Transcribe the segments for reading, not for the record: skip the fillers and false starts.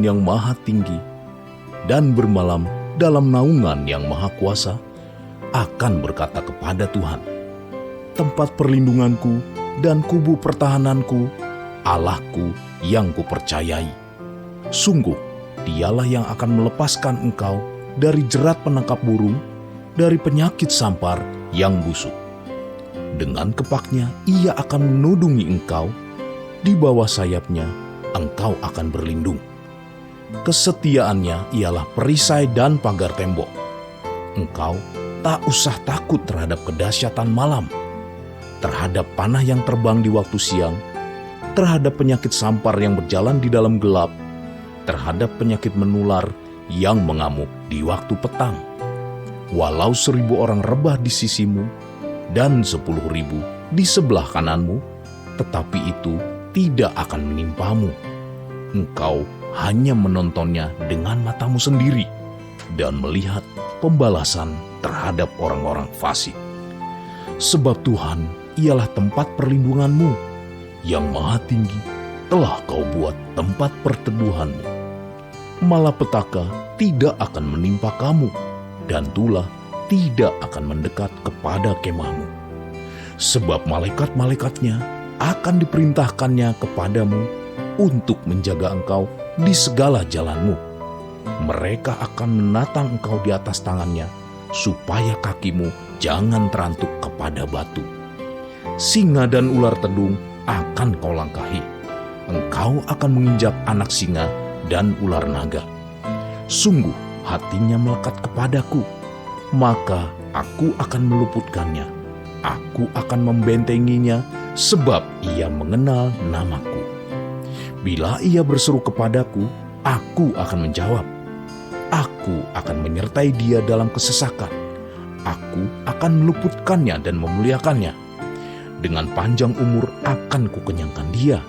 yang maha tinggi dan bermalam dalam naungan yang maha kuasa akan berkata kepada Tuhan, tempat perlindunganku dan kubu pertahananku, Allahku yang kupercayai. Sungguh, dialah yang akan melepaskan engkau dari jerat penangkap burung, dari penyakit sampar yang busuk. Dengan kepaknya ia akan menudungi engkau, di bawah sayapnya engkau akan berlindung. Kesetiaannya ialah perisai dan pagar tembok. Engkau tak usah takut terhadap kedahsyatan malam, terhadap panah yang terbang di waktu siang, terhadap penyakit sampar yang berjalan di dalam gelap, terhadap penyakit menular yang mengamuk di waktu petang. Walau 1.000 orang rebah di sisimu dan 10.000 di sebelah kananmu, tetapi itu tidak akan menimpamu. Engkau hanya menontonnya dengan matamu sendiri dan melihat pembalasan terhadap orang-orang fasik. Sebab Tuhan ialah tempat perlindunganmu, yang maha tinggi telah kau buat tempat perteduhanmu. Malapetaka tidak akan menimpa kamu, dan tulah tidak akan mendekat kepada kemahmu. Sebab malaikat-malaikatnya akan diperintahkannya kepadamu untuk menjaga engkau di segala jalanmu. Mereka akan menatang engkau di atas tangannya, supaya kakimu jangan terantuk kepada batu. Singa dan ular tedung akan kau langkahi. Engkau akan menginjak anak singa dan ular naga. Sungguh hatinya melekat kepadaku, maka aku akan meluputkannya. Aku akan membentenginya, sebab ia mengenal namaku. Bila ia berseru kepadaku, aku akan menjawab. Aku akan menyertai dia dalam kesesakan. Aku akan meluputkannya dan memuliakannya. Dengan panjang umur akan kukenyangkan dia,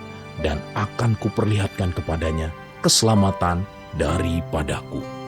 dan akan kuperlihatkan kepadanya keselamatan daripadaku.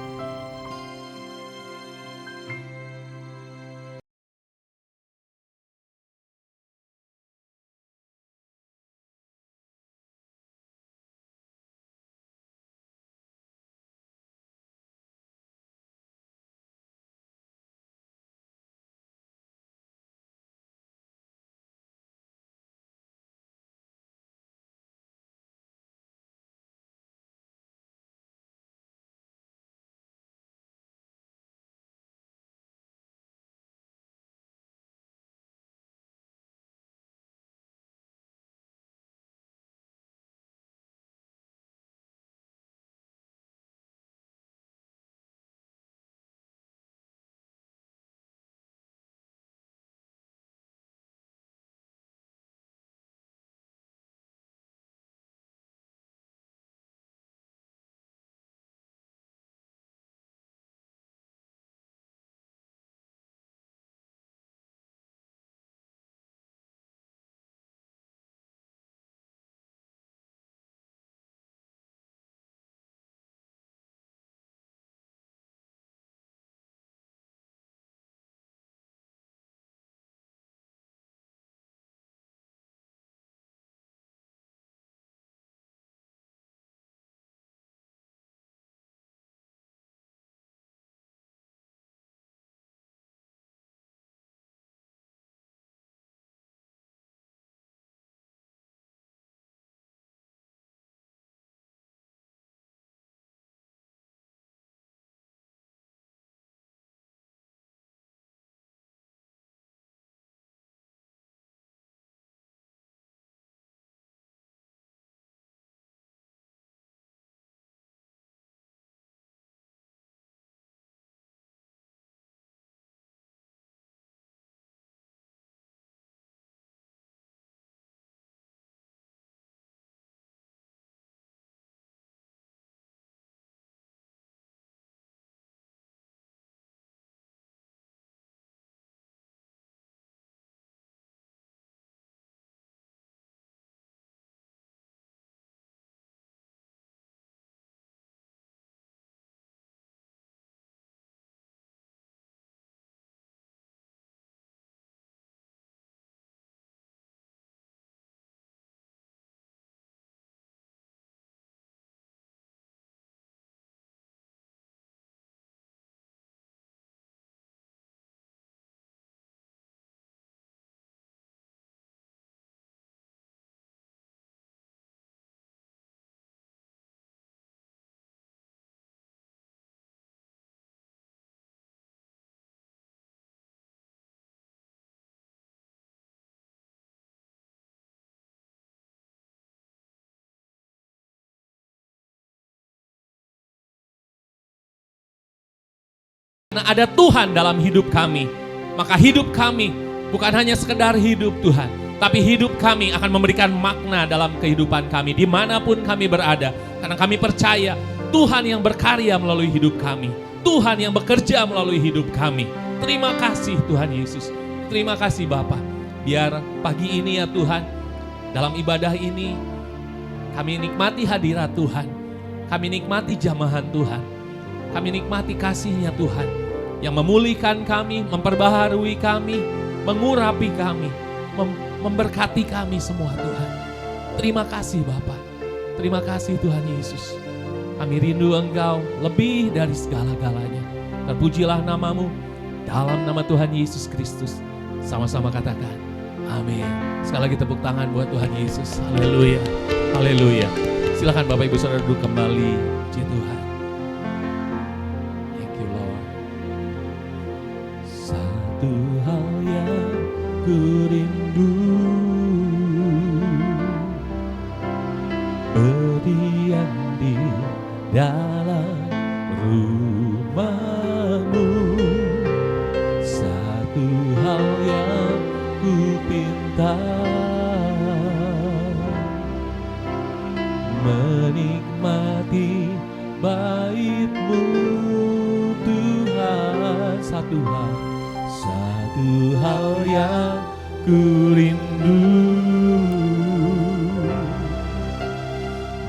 Karena ada Tuhan dalam hidup kami, maka hidup kami bukan hanya sekedar hidup Tuhan, tapi hidup kami akan memberikan makna dalam kehidupan kami dimanapun kami berada. Karena kami percaya Tuhan yang berkarya melalui hidup kami, Tuhan yang bekerja melalui hidup kami. Terima kasih Tuhan Yesus, terima kasih Bapa. Biar pagi ini ya Tuhan, dalam ibadah ini kami nikmati hadirat Tuhan, kami nikmati jamahan Tuhan, kami nikmati kasih-Nya Tuhan yang memulihkan kami, memperbaharui kami, mengurapi kami, memberkati kami semua Tuhan. Terima kasih Bapa, terima kasih Tuhan Yesus. Kami rindu Engkau lebih dari segala-galanya. Terpujilah nama-Mu dalam nama Tuhan Yesus Kristus. Sama-sama katakan, amin. Sekali lagi tepuk tangan buat Tuhan Yesus. Haleluya, haleluya. Silakan Bapak Ibu Saudara duduk kembali. Puji Tuhan. Thank you Lord. Satu hal yang ku rindu, berdiam di dalam rumah-Mu. Satu hal yang ku pinta, menikmati bait-Mu Tuhan. Satu hal yang ku rindu,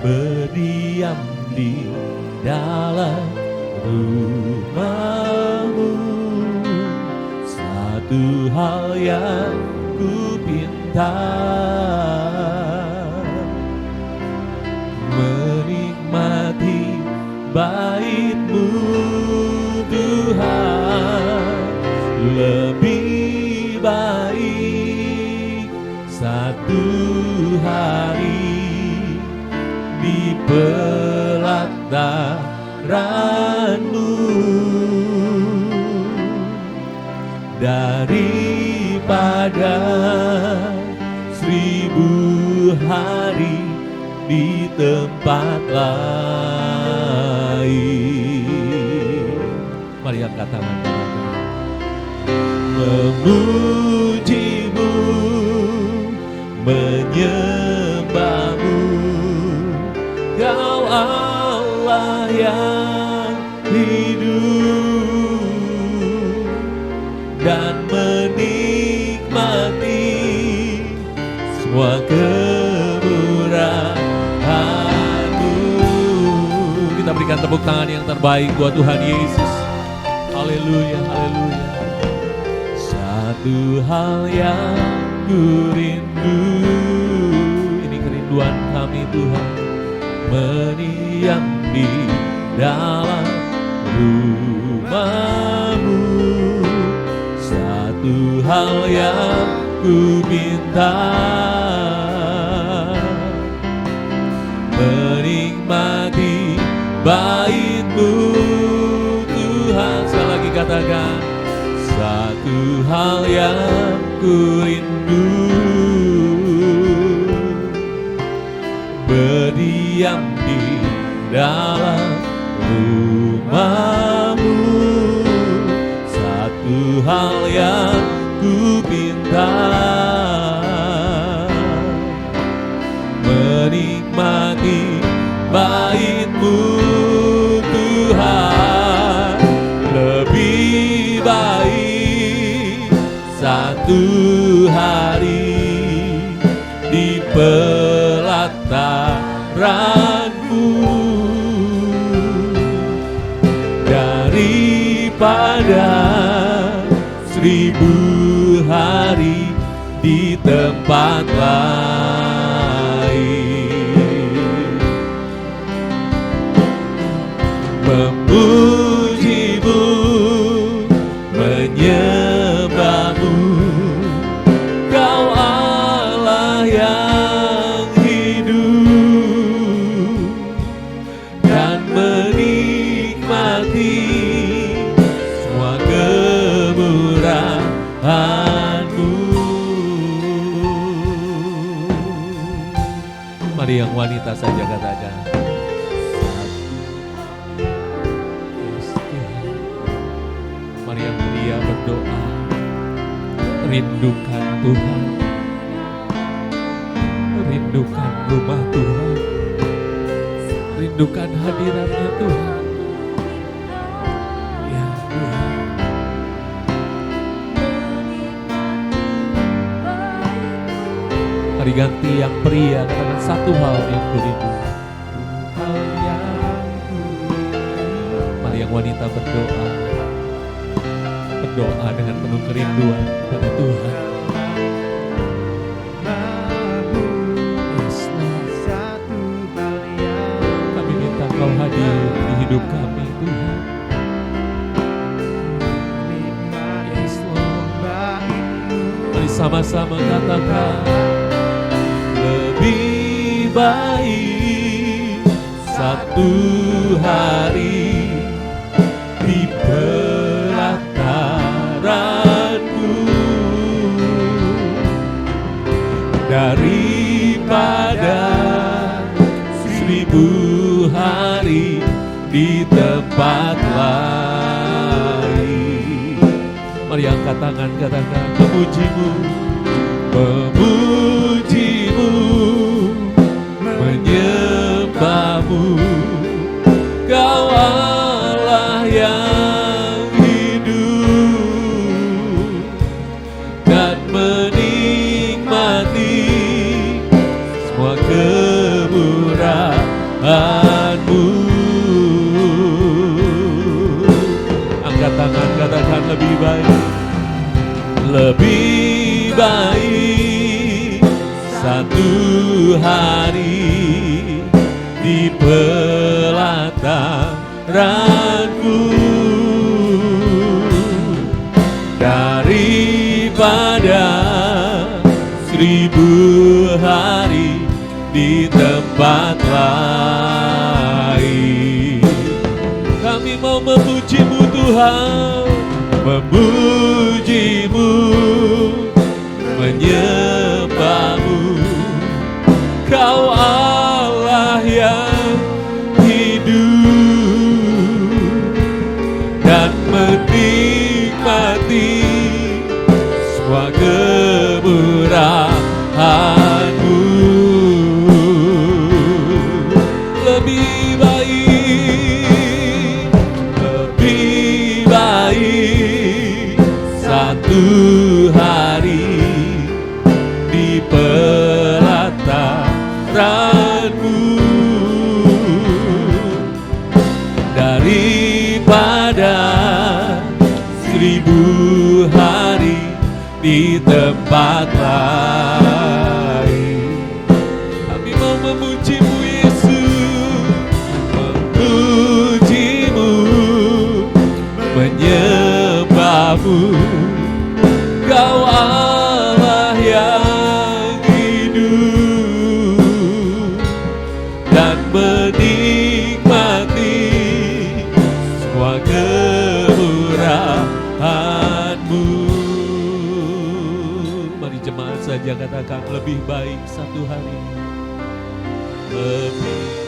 berdiam di dalam rumah-Mu. Satu hal yang ku pinta, menikmati bait-Mu Tuhan. Lebih baik satu hari di pelataran-Mu daripada 1000 hari di tempat lain. Mari angkat tangan kita. Memuji-Mu, menyembah-Mu, Kau Allah yang hidup, dan menikmati semua kemurahan-Mu. Kita berikan tepuk tangan yang terbaik buat Tuhan Yesus. Haleluya, haleluya. Satu hal yang ku rindu, ini kerinduan kami Tuhan, mendiam di dalam rumah-Mu. Satu hal yang ku minta, menikmati bait-Mu Tuhan. Sekali lagi katakan, satu hal yang ku rindu, berdiam di dalam rumah-Mu. Satu hal yang ku pinta, menikmati bait-Mu Tuhan. Lebih baik satu hari di pelataran-Mu daripada 1000 hari di tempat lain. Memuji-Mu, menyembah-Mu, Kau Allah yang hidup, dan menikmati semua kemurahan-Mu. Mari yang wanita saja katakan, Rindukan Tuhan, rindukan rumah Tuhan, rindukan hadiratnya Tuhan. Ya Tuhan, mari ganti yang pria, katakan satu hal yang kurindu. Hal yang kurindu. Mari yang wanita berdoa, berdoa dengan penuh kerinduan pada Tuhan. Kami minta Kau hadir di hidup kami Tuhan. Yes, Lord. Mari sama-sama katakan, lebih baik satu hari di pelataranmu daripada 1000 hari di tempat lain. Mari angkat tangan, katakan memuji-Mu, memuji-Mu, menyembah-Mu. Kau Allah yang hidup dan menikmati semua kemurahan-Mu. Angkat tangan, katakan lebih baik, lebih baik satu hari di pelataranmu daripada 1000 hari di tempat lain. Kami mau memuji-Mu Tuhan, memuji-Mu, menyembah-Mu. Kau Allah yang hidup dan menikmati semua kemurahan-Mu. Lebih baik, lebih baik satu hari di pelataranmu daripada 1000 hari di tempat lain. Kami mau memuji-Mu Yesus, memuji-Mu, menyembah-Mu. Kau Allah yang hidup dan menikmati semua kemurahan-Mu. Mari jemaat saja katakan lebih baik satu hari, lebih.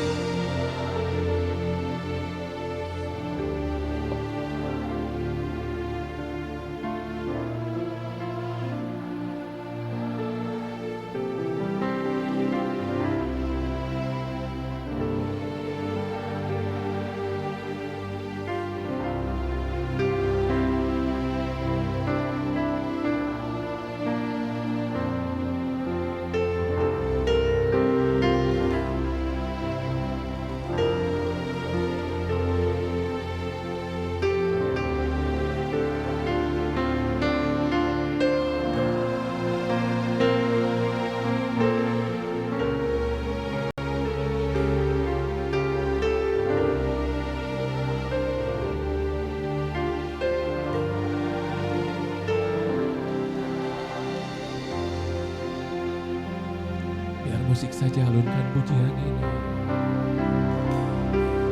Musik saja, alunkan pujian ini.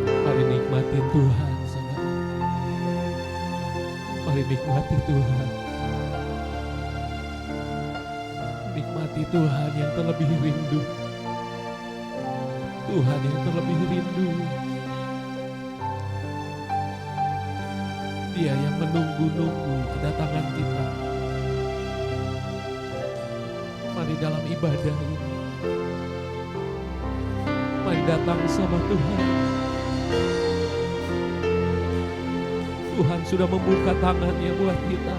Mari nikmatin Tuhan, saudara. Mari nikmati Tuhan. Nikmati Tuhan yang terlebih rindu. Tuhan yang terlebih rindu. Dia yang menunggu-nunggu kedatangan kita. di dalam ibadah ini. Mari datang sama Tuhan. Tuhan sudah membuka tangannya buat kita.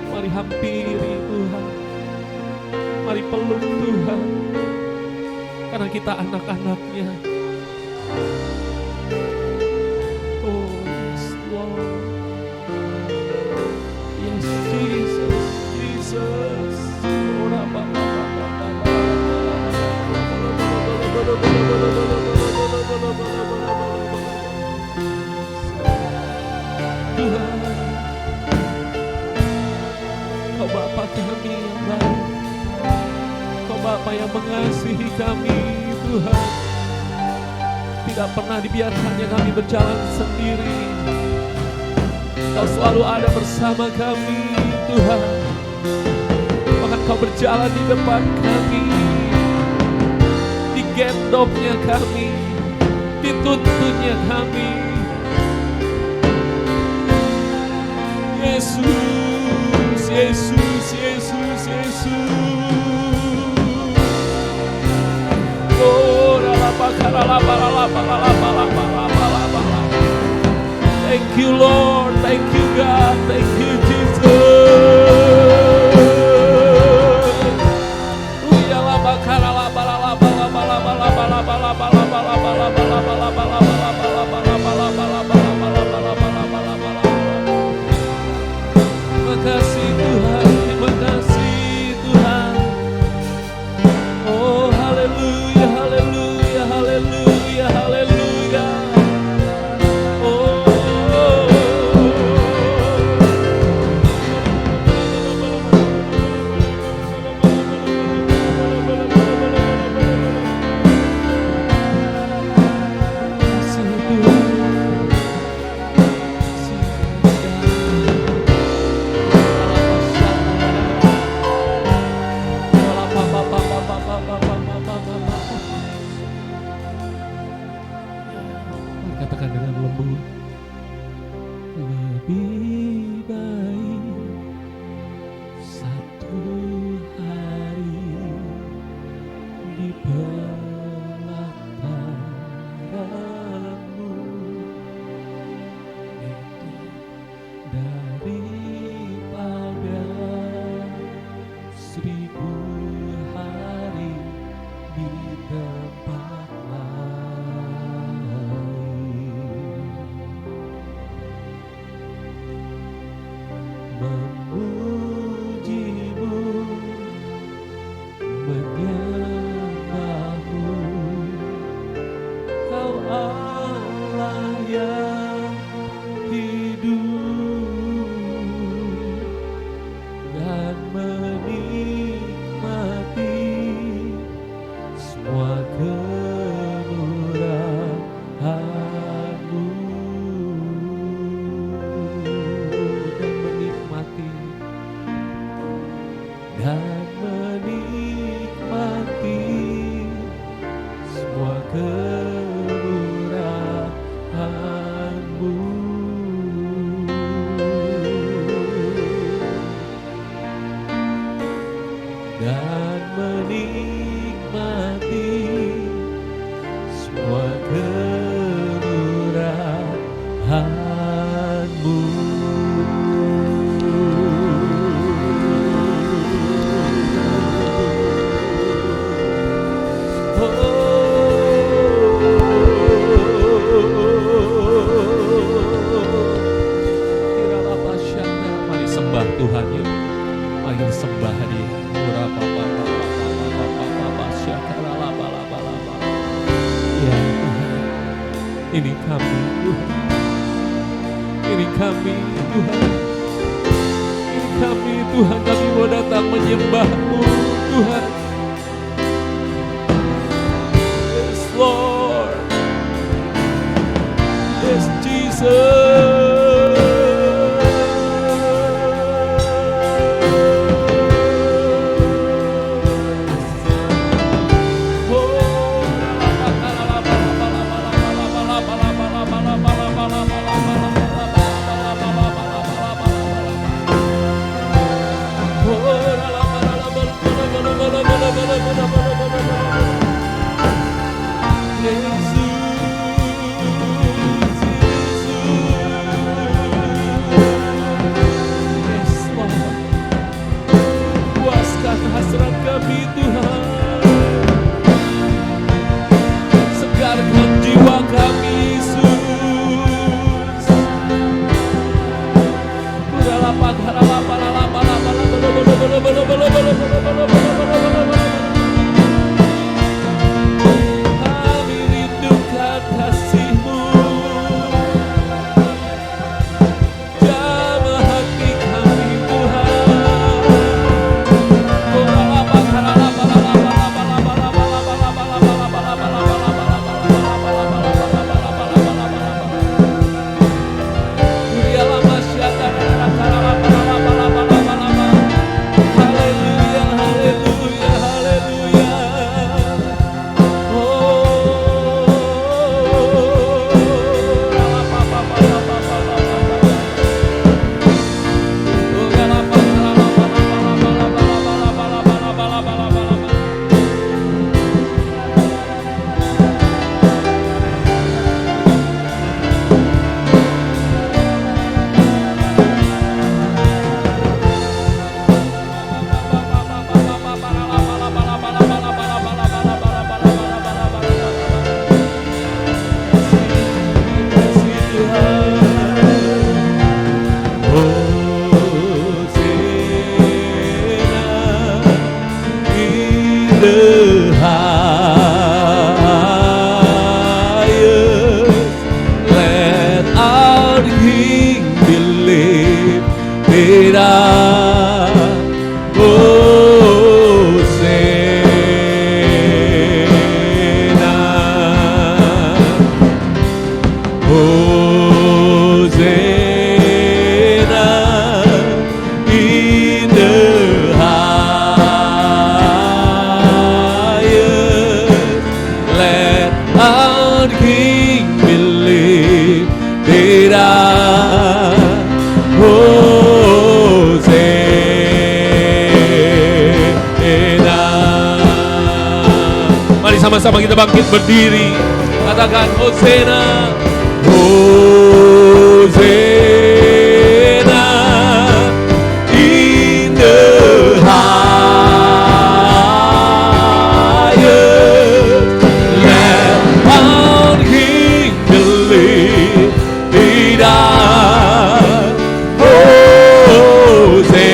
Mari hampiri Tuhan. Mari peluk Tuhan. Karena kita anak-anaknya. Oh yes Lord. Yes Jesus, Jesus. Tuhan, Kau Bapa kami yang baik, Kau Bapa yang mengasihi kami Tuhan. Tidak pernah dibiarkannya kami berjalan sendiri. Kau selalu ada bersama kami Tuhan. Bahkan Kau berjalan di depan kami, digendongnya kami, dituntunnya kami. Yesus, Yesus, Yesus, Yesus. Oh, thank you Lord, thank you God, thank you Jesus. Terima kasih Tuhan, terima kasih Tuhan. Oh haleluya, haleluya, haleluya, haleluya. Katakan dengan lembut, lebih baik satu hari di pelataranmu daripada 1000 hari di tempat memujimu, menyembahmu, Kau Allah yang hidup, dan menikmati semua kemurahan-Mu. Dan menikmati semua kemurahan-Mu. Dan menikmati semua kemurahan-Mu. Mari sembah Tuhan yuk. Mari sembah Dia. Ya Tuhan, ini kami Tuhan. Ini kami Tuhan. Ini kami Tuhan, kami mau datang menyembah-Mu Tuhan. Yes Lord. Yes Jesus. sama-sama kita bangkit berdiri. Katakan Hosana, Hosana in the highest. Let our King be lifted up. Hosana,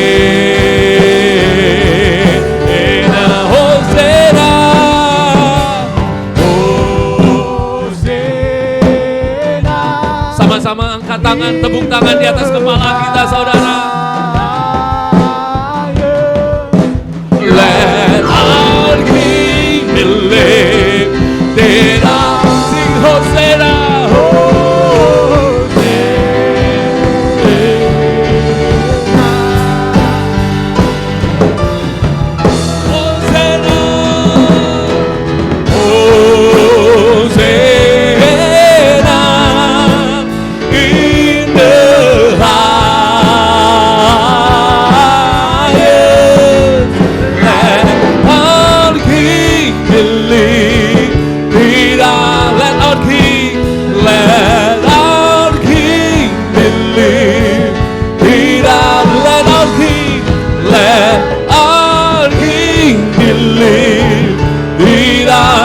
Hosana, Hosana. Sama-sama angkat tangan, tepuk tangan di atas kepala kita, saudara. Let our King be lifted up. Sing Hosana, Hosana, Hosana in the highest. Let our King be lifted up. Let our King, let our King be lifted up. Let our King, let our King be lifted up.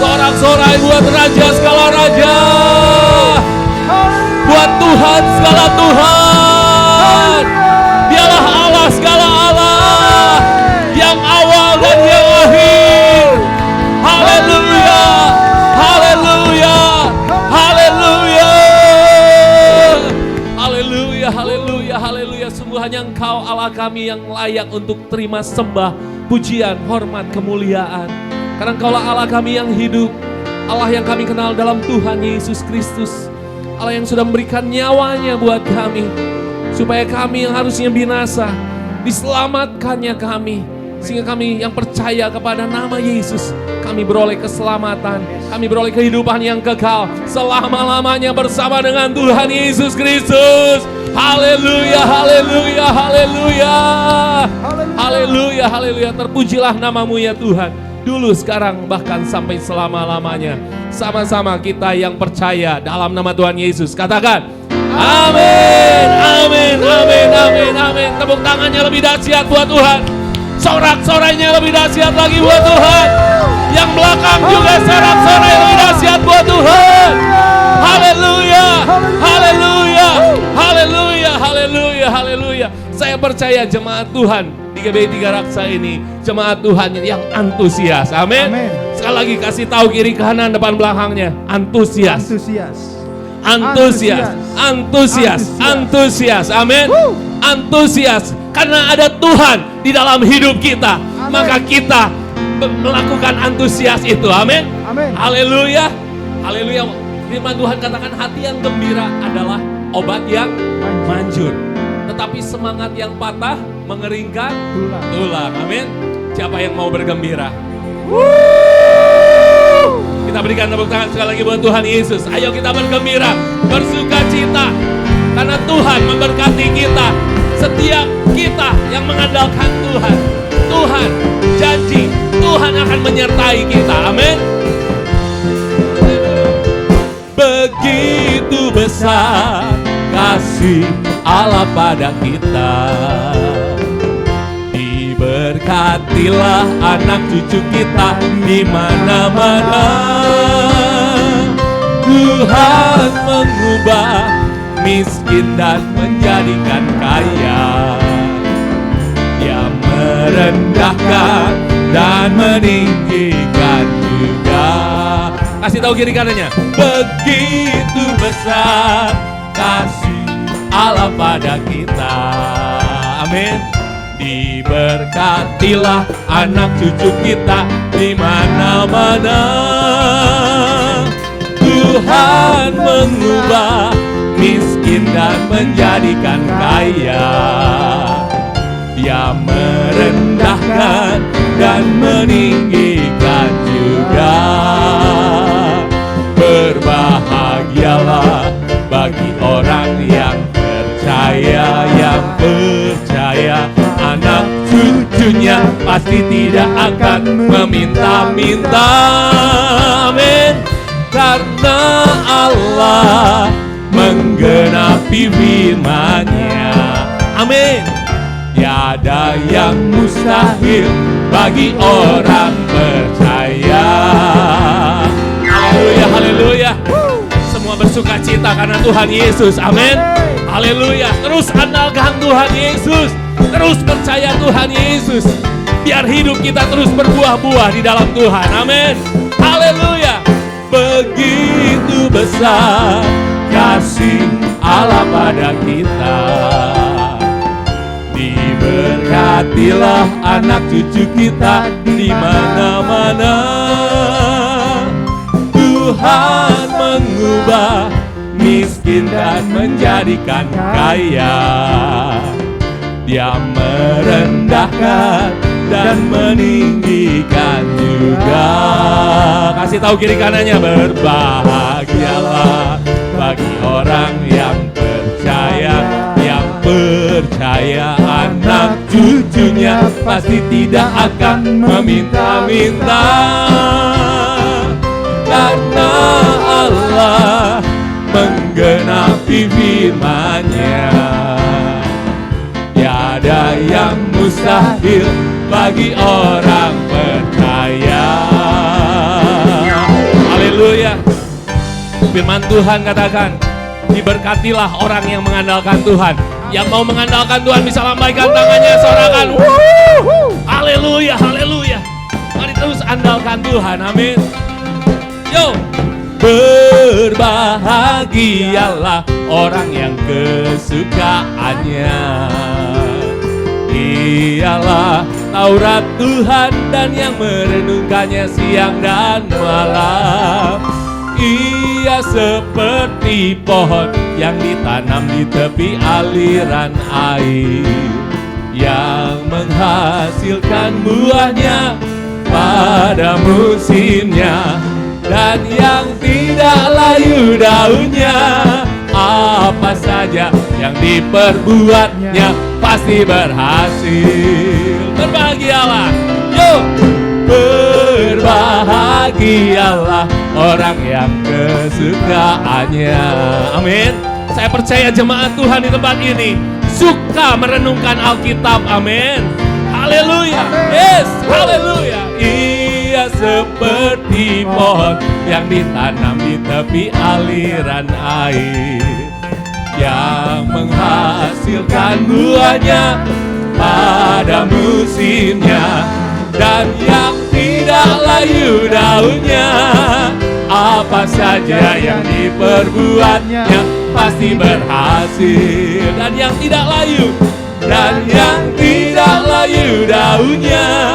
Sorak-sorai buat Raja segala Raja, buat Tuhan segala Tuhan. Dialah Allah segala Allah, yang awal dan yang akhir. Haleluya, haleluya, haleluya, haleluya, haleluya, haleluya. Sungguh hanya Engkau Allah kami yang layak untuk terima sembah, pujian, hormat, kemuliaan. Karena Engkaulah Allah kami yang hidup, Allah yang kami kenal dalam Tuhan Yesus Kristus. Allah yang sudah memberikan nyawanya buat kami, supaya kami yang harusnya binasa, diselamatkannya kami. Sehingga kami yang percaya kepada nama Yesus, kami beroleh keselamatan, kami beroleh kehidupan yang kekal selama-lamanya bersama dengan Tuhan Yesus Kristus. Haleluya, haleluya, haleluya, haleluya, haleluya. Terpujilah namamu ya Tuhan, dulu, sekarang, bahkan sampai selama-lamanya. Sama-sama kita yang percaya dalam nama Tuhan Yesus katakan amin, amin, amin, amin, amin. Tepuk tangannya lebih dahsyat buat Tuhan, sorak-sorainya lebih dahsyat lagi buat Tuhan. Yang belakang juga sorak-sorai lebih dahsyat buat Tuhan. Haleluya, haleluya, haleluya, haleluya, haleluya. Saya percaya jemaat Tuhan di GBI 3 Raksa ini, jemaat Tuhan yang antusias. Amin. Sekali lagi kasih tahu kiri kanan depan belakangnya, antusias. Antusias, antusias, antusias. Amin. Antusias karena ada Tuhan di dalam hidup kita. Amen. Maka kita melakukan antusias itu. Amin. Haleluya. Haleluya. Firman Tuhan katakan hati yang gembira adalah obat yang manjur. Tetapi semangat yang patah mengeringkan tulang. Amin. Siapa yang mau bergembira? Kita berikan tepuk tangan sekali lagi buat Tuhan Yesus. Ayo kita bergembira, bersuka cita, karena Tuhan memberkati kita. Setiap kita yang mengandalkan Tuhan, Tuhan janji Tuhan akan menyertai kita. Amin. Begitu besar kasih Allah pada kita, diberkatilah anak cucu kita di mana-mana. Tuhan mengubah miskin dan menjadikan kaya. Dia merendahkan dan meninggikan juga. Kasih tahu kiri kanannya. Begitu besar kasih Allah pada kita. Amin. Diberkatilah anak cucu kita di mana-mana. Tuhan mengubah miskin dan menjadikan kaya. Dia merendahkan dan meninggikan juga. Berbahagialah bagi orang yang percaya, anak cucunya pasti tidak akan meminta-minta. Amin. Karena Allah menggenapi firman-Nya. Amin. Tiada yang mustahil bagi orang percaya. Haleluya, haleluya. Semua bersuka cita karena Tuhan Yesus. Amin. Haleluya. Terus andalkan Tuhan Yesus. Terus percaya Tuhan Yesus. Biar hidup kita terus berbuah-buah di dalam Tuhan. Amin. Haleluya. Begitu besar kasih Allah pada kita. Diberkatilah anak cucu kita di mana-mana. Tuhan mengubah miskin dan menjadikan kaya. Dia merendahkan dan meninggikan juga. Kasih tahu kiri kanannya, berbahagialah bagi orang yang percaya, anak cucunya pasti tidak akan meminta-minta. Karena Allah menggenapi firman-Nya. Tiada yang mustahil bagi orang percaya. Haleluya. Firman Tuhan katakan, diberkatilah orang yang mengandalkan Tuhan. Yang mau mengandalkan Tuhan bisa lambaikan tangannya, sorakan. Haleluya, haleluya. Mari terus andalkan Tuhan, amin. Yo, berbahagialah orang yang kesukaannya ialah Taurat Tuhan dan yang merenungkannya siang dan malam. Ia seperti pohon yang ditanam di tepi aliran air, yang menghasilkan buahnya pada musimnya, dan yang tidak layu daunnya. Apa saja yang diperbuatnya pasti berhasil. Berbahagialah, yuk! Berbahagialah orang yang kesukaannya. Amin. Saya percaya jemaat Tuhan di tempat ini suka merenungkan Alkitab. Amin. Haleluya. Yes, haleluya. Ia seperti pohon yang ditanam di tepi aliran air, yang menghasilkan buahnya pada musimnya, dan yang tidak layu daunnya. Apa saja yang diperbuatnya pasti berhasil. Dan yang tidak layu, dan yang tidak layu daunnya.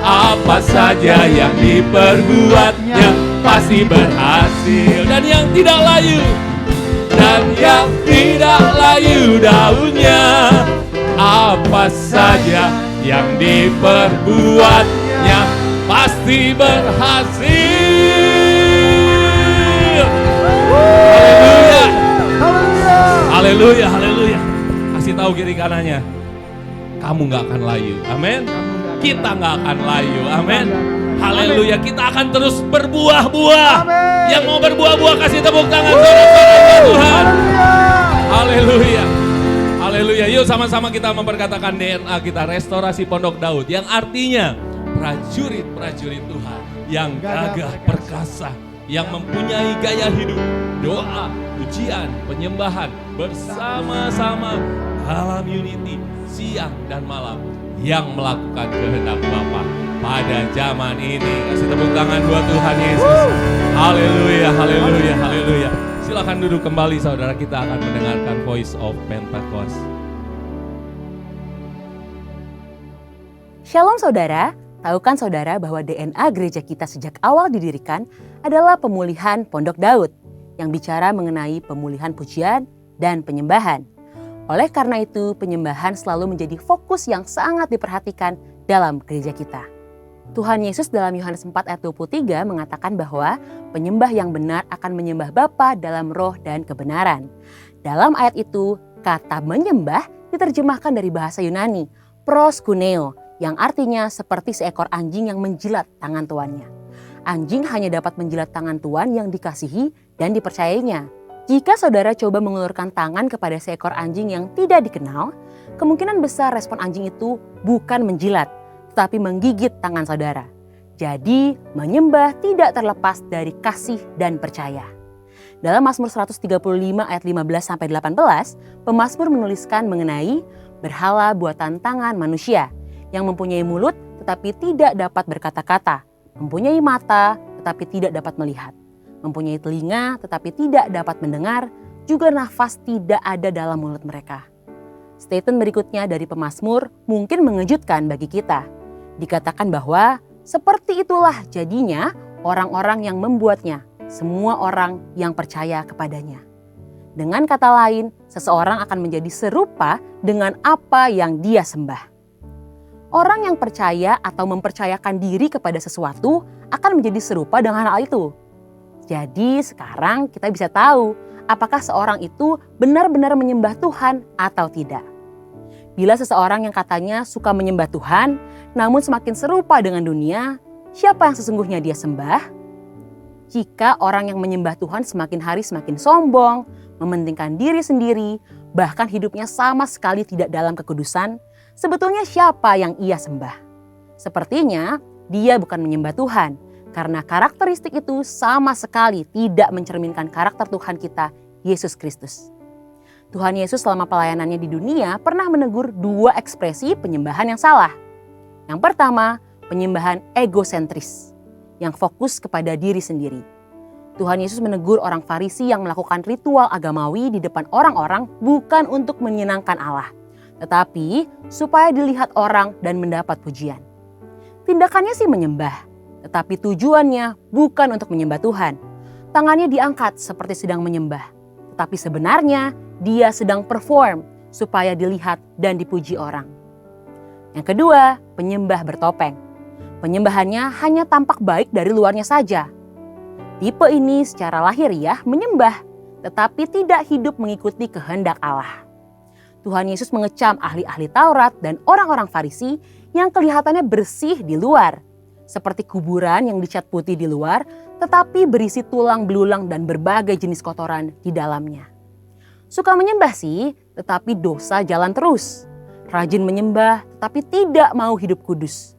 Apa saja yang diperbuatnya pasti berhasil. Dan yang tidak layu, dan yang tidak layu daunnya. Apa saja yang diperbuatnya pasti berhasil. Haleluya. Haleluya, haleluya. Kasih tahu kiri kanannya, kamu gak akan layu. Amin. Kita gak akan layu. Amin. Haleluya. Kita akan terus berbuah-buah. Yang mau berbuah-buah kasih tepuk tangan saudara-saudara Tuhan. Haleluya. Haleluya. Yuk sama-sama kita memperkatakan DNA kita, restorasi Pondok Daud, yang artinya prajurit-prajurit Tuhan yang gagah perkasa, yang mempunyai gaya hidup, doa, pujian, penyembahan bersama-sama dalam unity siang dan malam, yang melakukan kehendak Bapa pada zaman ini. Kasih tepuk tangan buat Tuhan Yesus. Haleluya, haleluya, haleluya. Silakan duduk kembali saudara, kita akan mendengarkan Voice of Pentecost. Shalom saudara, tahukah saudara bahwa DNA gereja kita sejak awal didirikan adalah pemulihan Pondok Daud yang bicara mengenai pemulihan pujian dan penyembahan. Oleh karena itu, penyembahan selalu menjadi fokus yang sangat diperhatikan dalam gereja kita. Tuhan Yesus dalam Yohanes 4 ayat 23 mengatakan bahwa penyembah yang benar akan menyembah Bapa dalam roh dan kebenaran. Dalam ayat itu, kata menyembah diterjemahkan dari bahasa Yunani, proskuneo, yang artinya seperti seekor anjing yang menjilat tangan tuannya. Anjing hanya dapat menjilat tangan tuan yang dikasihi dan dipercayainya. Jika saudara coba mengulurkan tangan kepada seekor anjing yang tidak dikenal, kemungkinan besar respon anjing itu bukan menjilat, tetapi menggigit tangan saudara. Jadi, menyembah tidak terlepas dari kasih dan percaya. Dalam Mazmur 135 ayat 15-18, pemazmur menuliskan mengenai berhala buatan tangan manusia yang mempunyai mulut tetapi tidak dapat berkata-kata, mempunyai mata tetapi tidak dapat melihat, mempunyai telinga tetapi tidak dapat mendengar, juga nafas tidak ada dalam mulut mereka. Statement berikutnya dari pemazmur mungkin mengejutkan bagi kita. Dikatakan bahwa seperti itulah jadinya orang-orang yang membuatnya, semua orang yang percaya kepadanya. Dengan kata lain, seseorang akan menjadi serupa dengan apa yang dia sembah. Orang yang percaya atau mempercayakan diri kepada sesuatu akan menjadi serupa dengan hal itu. Jadi sekarang kita bisa tahu apakah seorang itu benar-benar menyembah Tuhan atau tidak. Bila seseorang yang katanya suka menyembah Tuhan, namun semakin serupa dengan dunia, siapa yang sesungguhnya dia sembah? Jika orang yang menyembah Tuhan semakin hari semakin sombong, mementingkan diri sendiri, bahkan hidupnya sama sekali tidak dalam kekudusan, sebetulnya siapa yang ia sembah? Sepertinya dia bukan menyembah Tuhan, karena karakteristik itu sama sekali tidak mencerminkan karakter Tuhan kita, Yesus Kristus. Tuhan Yesus selama pelayanannya di dunia pernah menegur dua ekspresi penyembahan yang salah. Yang pertama, penyembahan egosentris yang fokus kepada diri sendiri. Tuhan Yesus menegur orang Farisi yang melakukan ritual agamawi di depan orang-orang bukan untuk menyenangkan Allah, tetapi supaya dilihat orang dan mendapat pujian. Tindakannya sih menyembah, tetapi tujuannya bukan untuk menyembah Tuhan. Tangannya diangkat seperti sedang menyembah, tetapi sebenarnya dia sedang perform supaya dilihat dan dipuji orang. Yang kedua, penyembah bertopeng. Penyembahannya hanya tampak baik dari luarnya saja. Tipe ini secara lahiriah menyembah, tetapi tidak hidup mengikuti kehendak Allah. Tuhan Yesus mengecam ahli-ahli Taurat dan orang-orang Farisi yang kelihatannya bersih di luar, seperti kuburan yang dicat putih di luar, tetapi berisi tulang belulang dan berbagai jenis kotoran di dalamnya. Suka menyembah sih, tetapi dosa jalan terus. Rajin menyembah, tetapi tidak mau hidup kudus.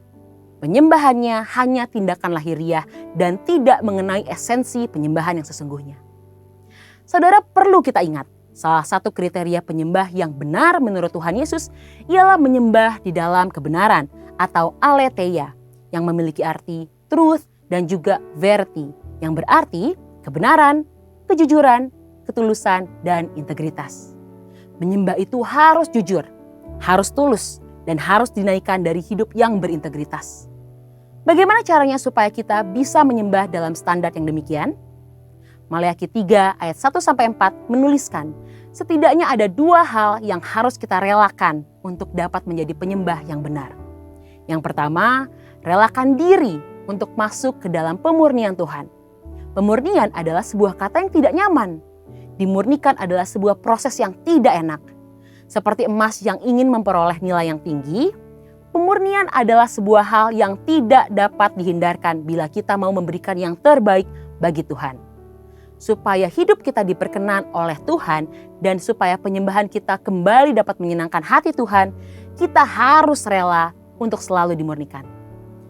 Penyembahannya hanya tindakan lahiriah dan tidak mengenai esensi penyembahan yang sesungguhnya. Saudara, perlu kita ingat, salah satu kriteria penyembah yang benar menurut Tuhan Yesus ialah menyembah di dalam kebenaran atau aletheia yang memiliki arti truth dan juga verity yang berarti kebenaran, kejujuran, ketulusan, dan integritas. Menyembah itu harus jujur, harus tulus, dan harus dinaikkan dari hidup yang berintegritas. Bagaimana caranya supaya kita bisa menyembah dalam standar yang demikian? Maleakhi 3 ayat 1-4 menuliskan, setidaknya ada dua hal yang harus kita relakan untuk dapat menjadi penyembah yang benar. Yang pertama, relakan diri untuk masuk ke dalam pemurnian Tuhan. Pemurnian adalah sebuah kata yang tidak nyaman. Dimurnikan adalah sebuah proses yang tidak enak. Seperti emas yang ingin memperoleh nilai yang tinggi, pemurnian adalah sebuah hal yang tidak dapat dihindarkan bila kita mau memberikan yang terbaik bagi Tuhan. Supaya hidup kita diperkenan oleh Tuhan dan supaya penyembahan kita kembali dapat menyenangkan hati Tuhan, kita harus rela untuk selalu dimurnikan.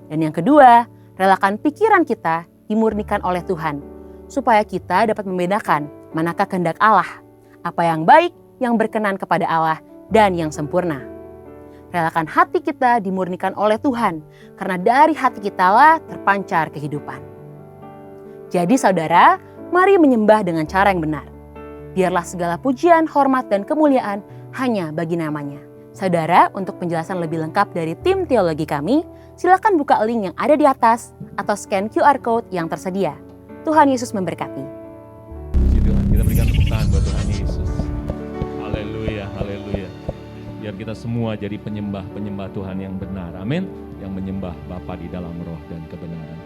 Dan yang kedua, relakan pikiran kita dimurnikan oleh Tuhan, supaya kita dapat membedakan manakah kehendak Allah, apa yang baik, yang berkenan kepada Allah, dan yang sempurna. Relakan hati kita dimurnikan oleh Tuhan, karena dari hati kita lah terpancar kehidupan. Jadi saudara, mari menyembah dengan cara yang benar. Biarlah segala pujian, hormat, dan kemuliaan hanya bagi namanya. Saudara, untuk penjelasan lebih lengkap dari tim teologi kami, silakan buka link yang ada di atas atau scan QR Code yang tersedia. Tuhan Yesus memberkati. Puji Tuhan, kita berikan tepuk tangan buat Tuhan Yesus. Haleluya, haleluya. Biar kita semua jadi penyembah-penyembah Tuhan yang benar. Amin. Yang menyembah Bapa di dalam roh dan kebenaran.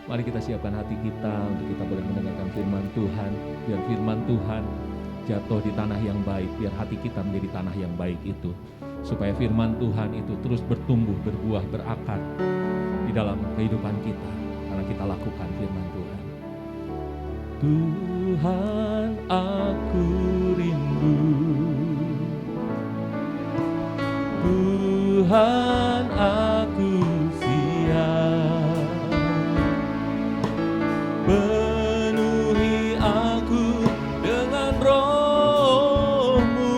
Mari kita siapkan hati kita untuk kita boleh mendengarkan firman Tuhan. Biar firman Tuhan jatuh di tanah yang baik. Biar hati kita menjadi tanah yang baik itu. Supaya firman Tuhan itu terus bertumbuh, berbuah, berakar di dalam kehidupan kita. Karena kita lakukan firman Tuhan. Tuhan, aku rindu. Tuhan, aku siap. Penuhi aku dengan roh-Mu.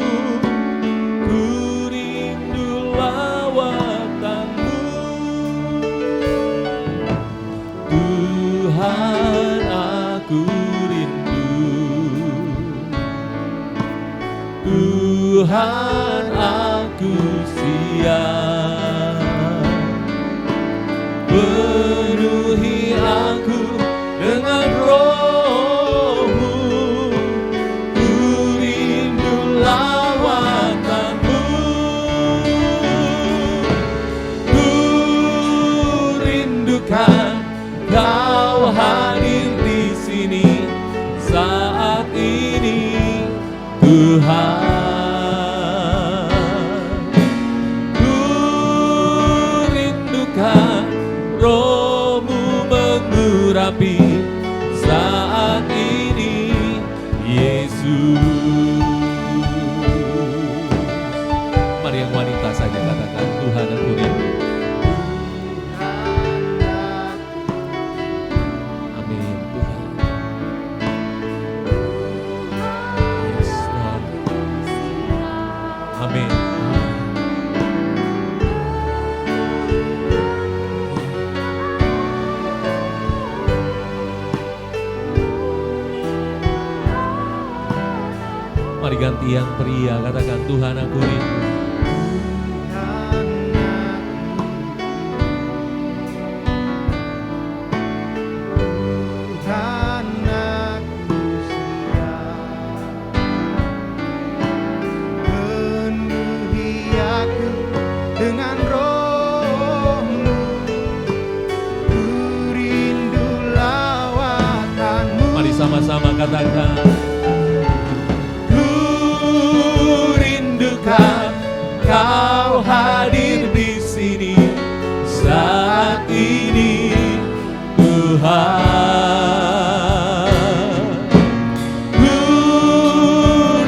Ku rindu lawatan-Mu. Tuhan, aku rindu. Tuhan, aku siap. Penuhi aku dengan roh-Mu. Ku rindu lawatan-Mu. Ku rindukan Kau hadir di sini saat ini, Tuhan. Roh-Mu mengurapi saat ini, Yesus. Mari yang wanita saja katakan, Tuhan, aku rindu. Amin, Tuhan. Yes, Lord. Amin. Mari ganti yang pria, katakan Tuhan, aku rindu. Tuhan, aku siap. Penuhi aku dengan roh-Mu. Ku rindu lawatan-Mu. Mari sama-sama katakan. Kau hadir di sini saat ini, Tuhan. Ku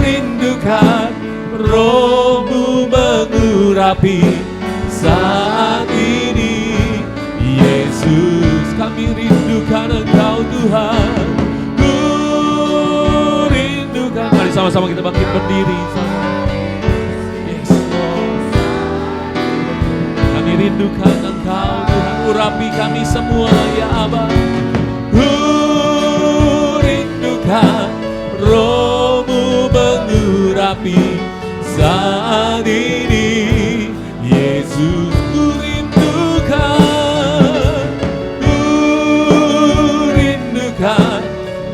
rindukan Roh-Mu mengurapi saat ini, Yesus. Kami rindukan Engkau, Tuhan. Ku rindukan. Mari sama-sama kita bangkit berdiri. Rindukan Engkau, Tuhan, urapi kami semua, ya Aba. Rindukan Roh-Mu mengurapi saat ini, Yesus. Rindukan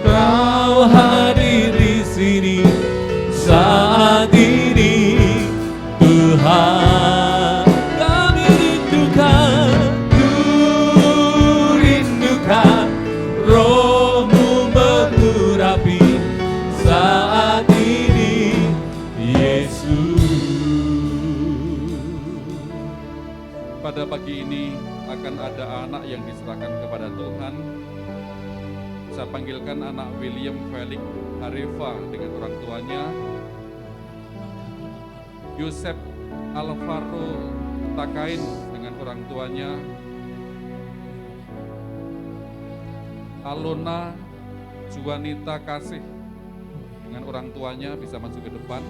Kau hadir di sini saat ini, Tuhan. Pada pagi ini akan ada anak yang diserahkan kepada Tuhan. Saya panggilkan anak William Felix Harifa dengan orang tuanya, Yusef Alvaro Takain dengan orang tuanya, Alona Juanita Kasih dengan orang tuanya, bisa masuk ke depan.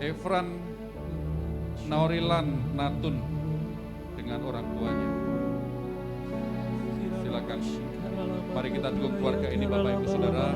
Efran Naurilan Natun dengan orang tuanya. Silakan. Mari kita dukung keluarga ini, Bapak Ibu Saudara.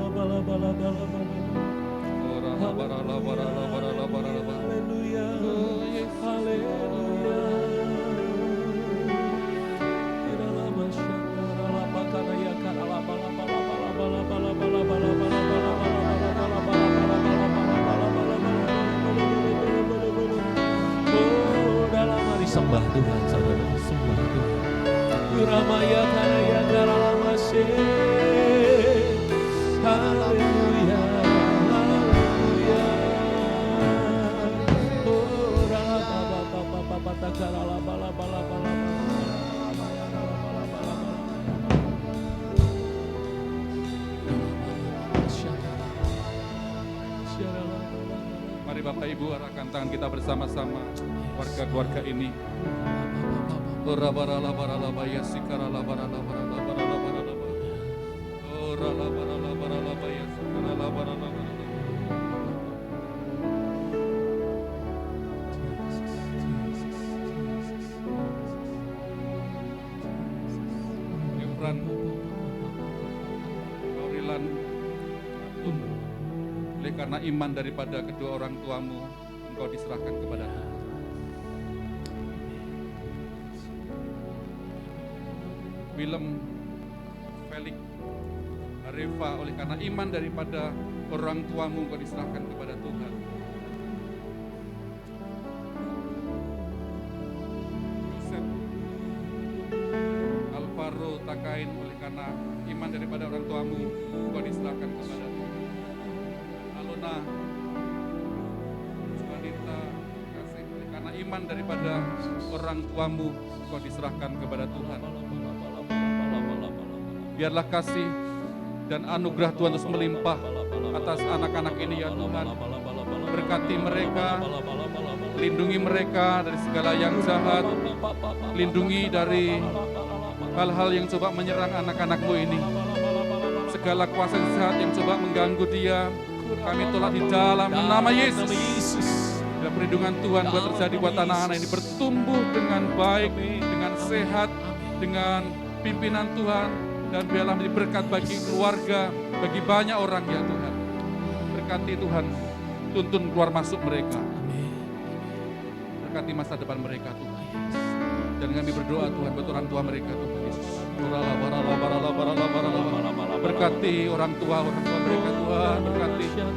Sembah Tuhan, saudara, sembah Tuhan. Uramaya karaya daralamashe. Haleluya, haleluya. Oh, ralababa takaralabalabalabalabala. Mari Bapak Ibu arahkan tangan kita bersama-sama, keluarga-keluarga ini. Efran, Kaurilan, Atun, oleh karena iman daripada kedua orang tuamu, engkau diserahkan kepada Tuhan. Willem, Felix, Reva, oleh karena iman daripada orang tuamu, engkau diserahkan kepada Tuhan. Yosef, Alvaro, Takain, oleh karena iman daripada orang tuamu, engkau diserahkan kepada Tuhan. Alona, Juanita, kasih, oleh karena iman daripada orang tuamu, engkau diserahkan kepada Tuhan. Biarlah kasih dan anugerah Tuhan terus melimpah atas anak-anak ini ya Tuhan. Berkati mereka, lindungi mereka dari segala yang jahat, lindungi dari hal-hal yang coba menyerang anak-anakmu ini. Segala kuasa jahat yang coba mengganggu dia, kami tolak di dalam nama Yesus. Dan perlindungan Tuhan buat terjadi buat anak-anak ini bertumbuh dengan baik, dengan sehat, dengan pimpinan Tuhan. Dan biarlah menjadi berkat bagi keluarga, bagi banyak orang ya Tuhan. Berkati Tuhan, tuntun keluar masuk mereka. Berkati masa depan mereka Tuhan. Dan kami berdoa Tuhan buat orang tua mereka Tuhan Yesus. Berkati orang tua mereka Tuhan. Berkati ya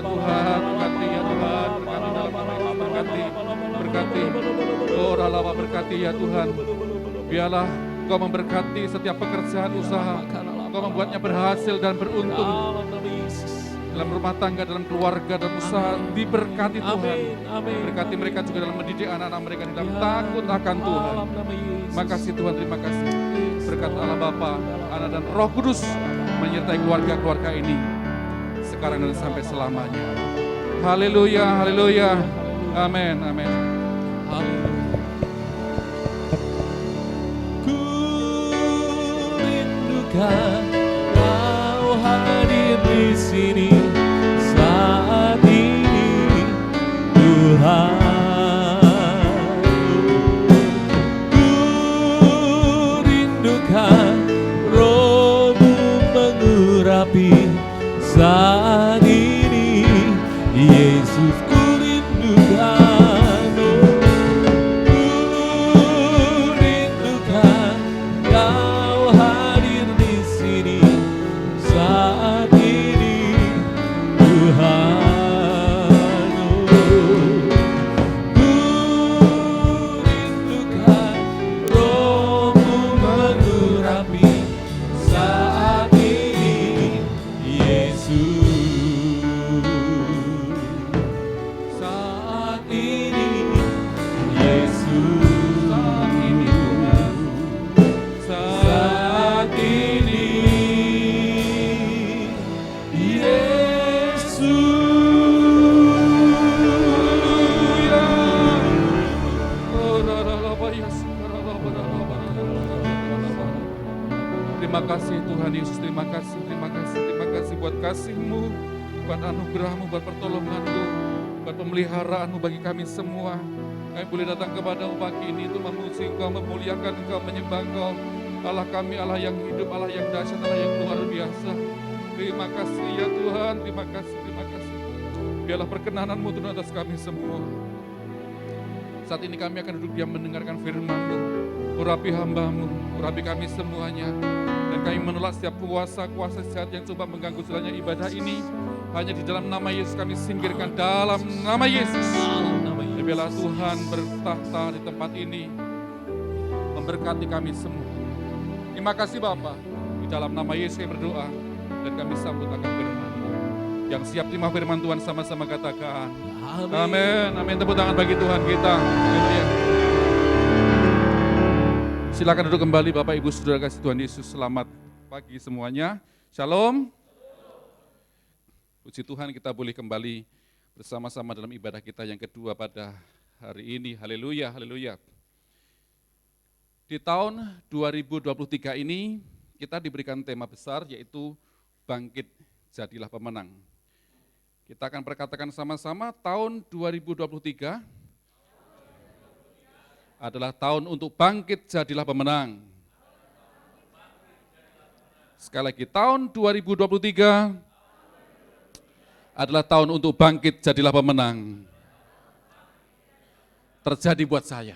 Tuhan, berkati ya Tuhan, berkati dalam nama Yesus, berkati. Oh ralawa berkati ya Tuhan. Biarlah Engkau memberkati setiap pekerjaan usaha. Engkau membuatnya berhasil dan beruntung. Dalam rumah tangga, dalam keluarga, dalam usaha. Diberkati Tuhan. Berkati mereka juga dalam mendidik anak-anak mereka di dalam takut akan Tuhan. Makasih Tuhan, terima kasih. Berkat Allah Bapa, Anak dan Roh Kudus menyertai keluarga-keluarga ini sekarang dan sampai selamanya. Haleluya, haleluya. Amin, amin. Kau hadir di sini saat ini, Tuhan. Ku rindukan Roh-Mu mengurapi saat ini, Yesus ku rindukan. Terima kasih Tuhan Yesus, terima kasih buat kasih-Mu, buat anugerah-Mu, buat pertolongan-Mu, buat pemeliharaanmu bagi kami semua. Kami boleh datang kepadamu pagi ini untuk memuji Engkau, memuliakan Engkau, menyembah Engkau. Allah kami, Allah yang hidup, Allah yang dahsyat, Allah yang luar biasa. Terima kasih ya Tuhan, terima kasih. Biarlah perkenanan-Mu turun atas kami semua. Saat ini kami akan duduk diam mendengarkan firman-Mu. Urapi hamba-Mu, urapi kami semuanya. Dan kami menolak setiap kuasa jahat yang coba mengganggu jalannya ibadah ini. Hanya di dalam nama Yesus kami singkirkan, dalam nama Yesus. Biarlah Tuhan bertahta di tempat ini, memberkati kami semua. Terima kasih Bapa. Di dalam nama Yesus kami berdoa, dan kami sambut akan firman. Yang siap terima firman Tuhan sama-sama katakan. Amin. Amin. Tepuk tangan bagi Tuhan kita. Haleluya. Silakan duduk kembali Bapak Ibu Saudara kasih Tuhan Yesus. Selamat pagi semuanya. Shalom. Puji Tuhan kita boleh kembali bersama-sama dalam ibadah kita yang kedua pada hari ini. Haleluya, haleluya. Di tahun 2023 ini kita diberikan tema besar yaitu bangkit jadilah pemenang. Kita akan perkatakan sama-sama tahun 2023 adalah tahun untuk bangkit jadilah pemenang. Sekali lagi, tahun 2023 adalah tahun untuk bangkit jadilah pemenang. Terjadi buat saya.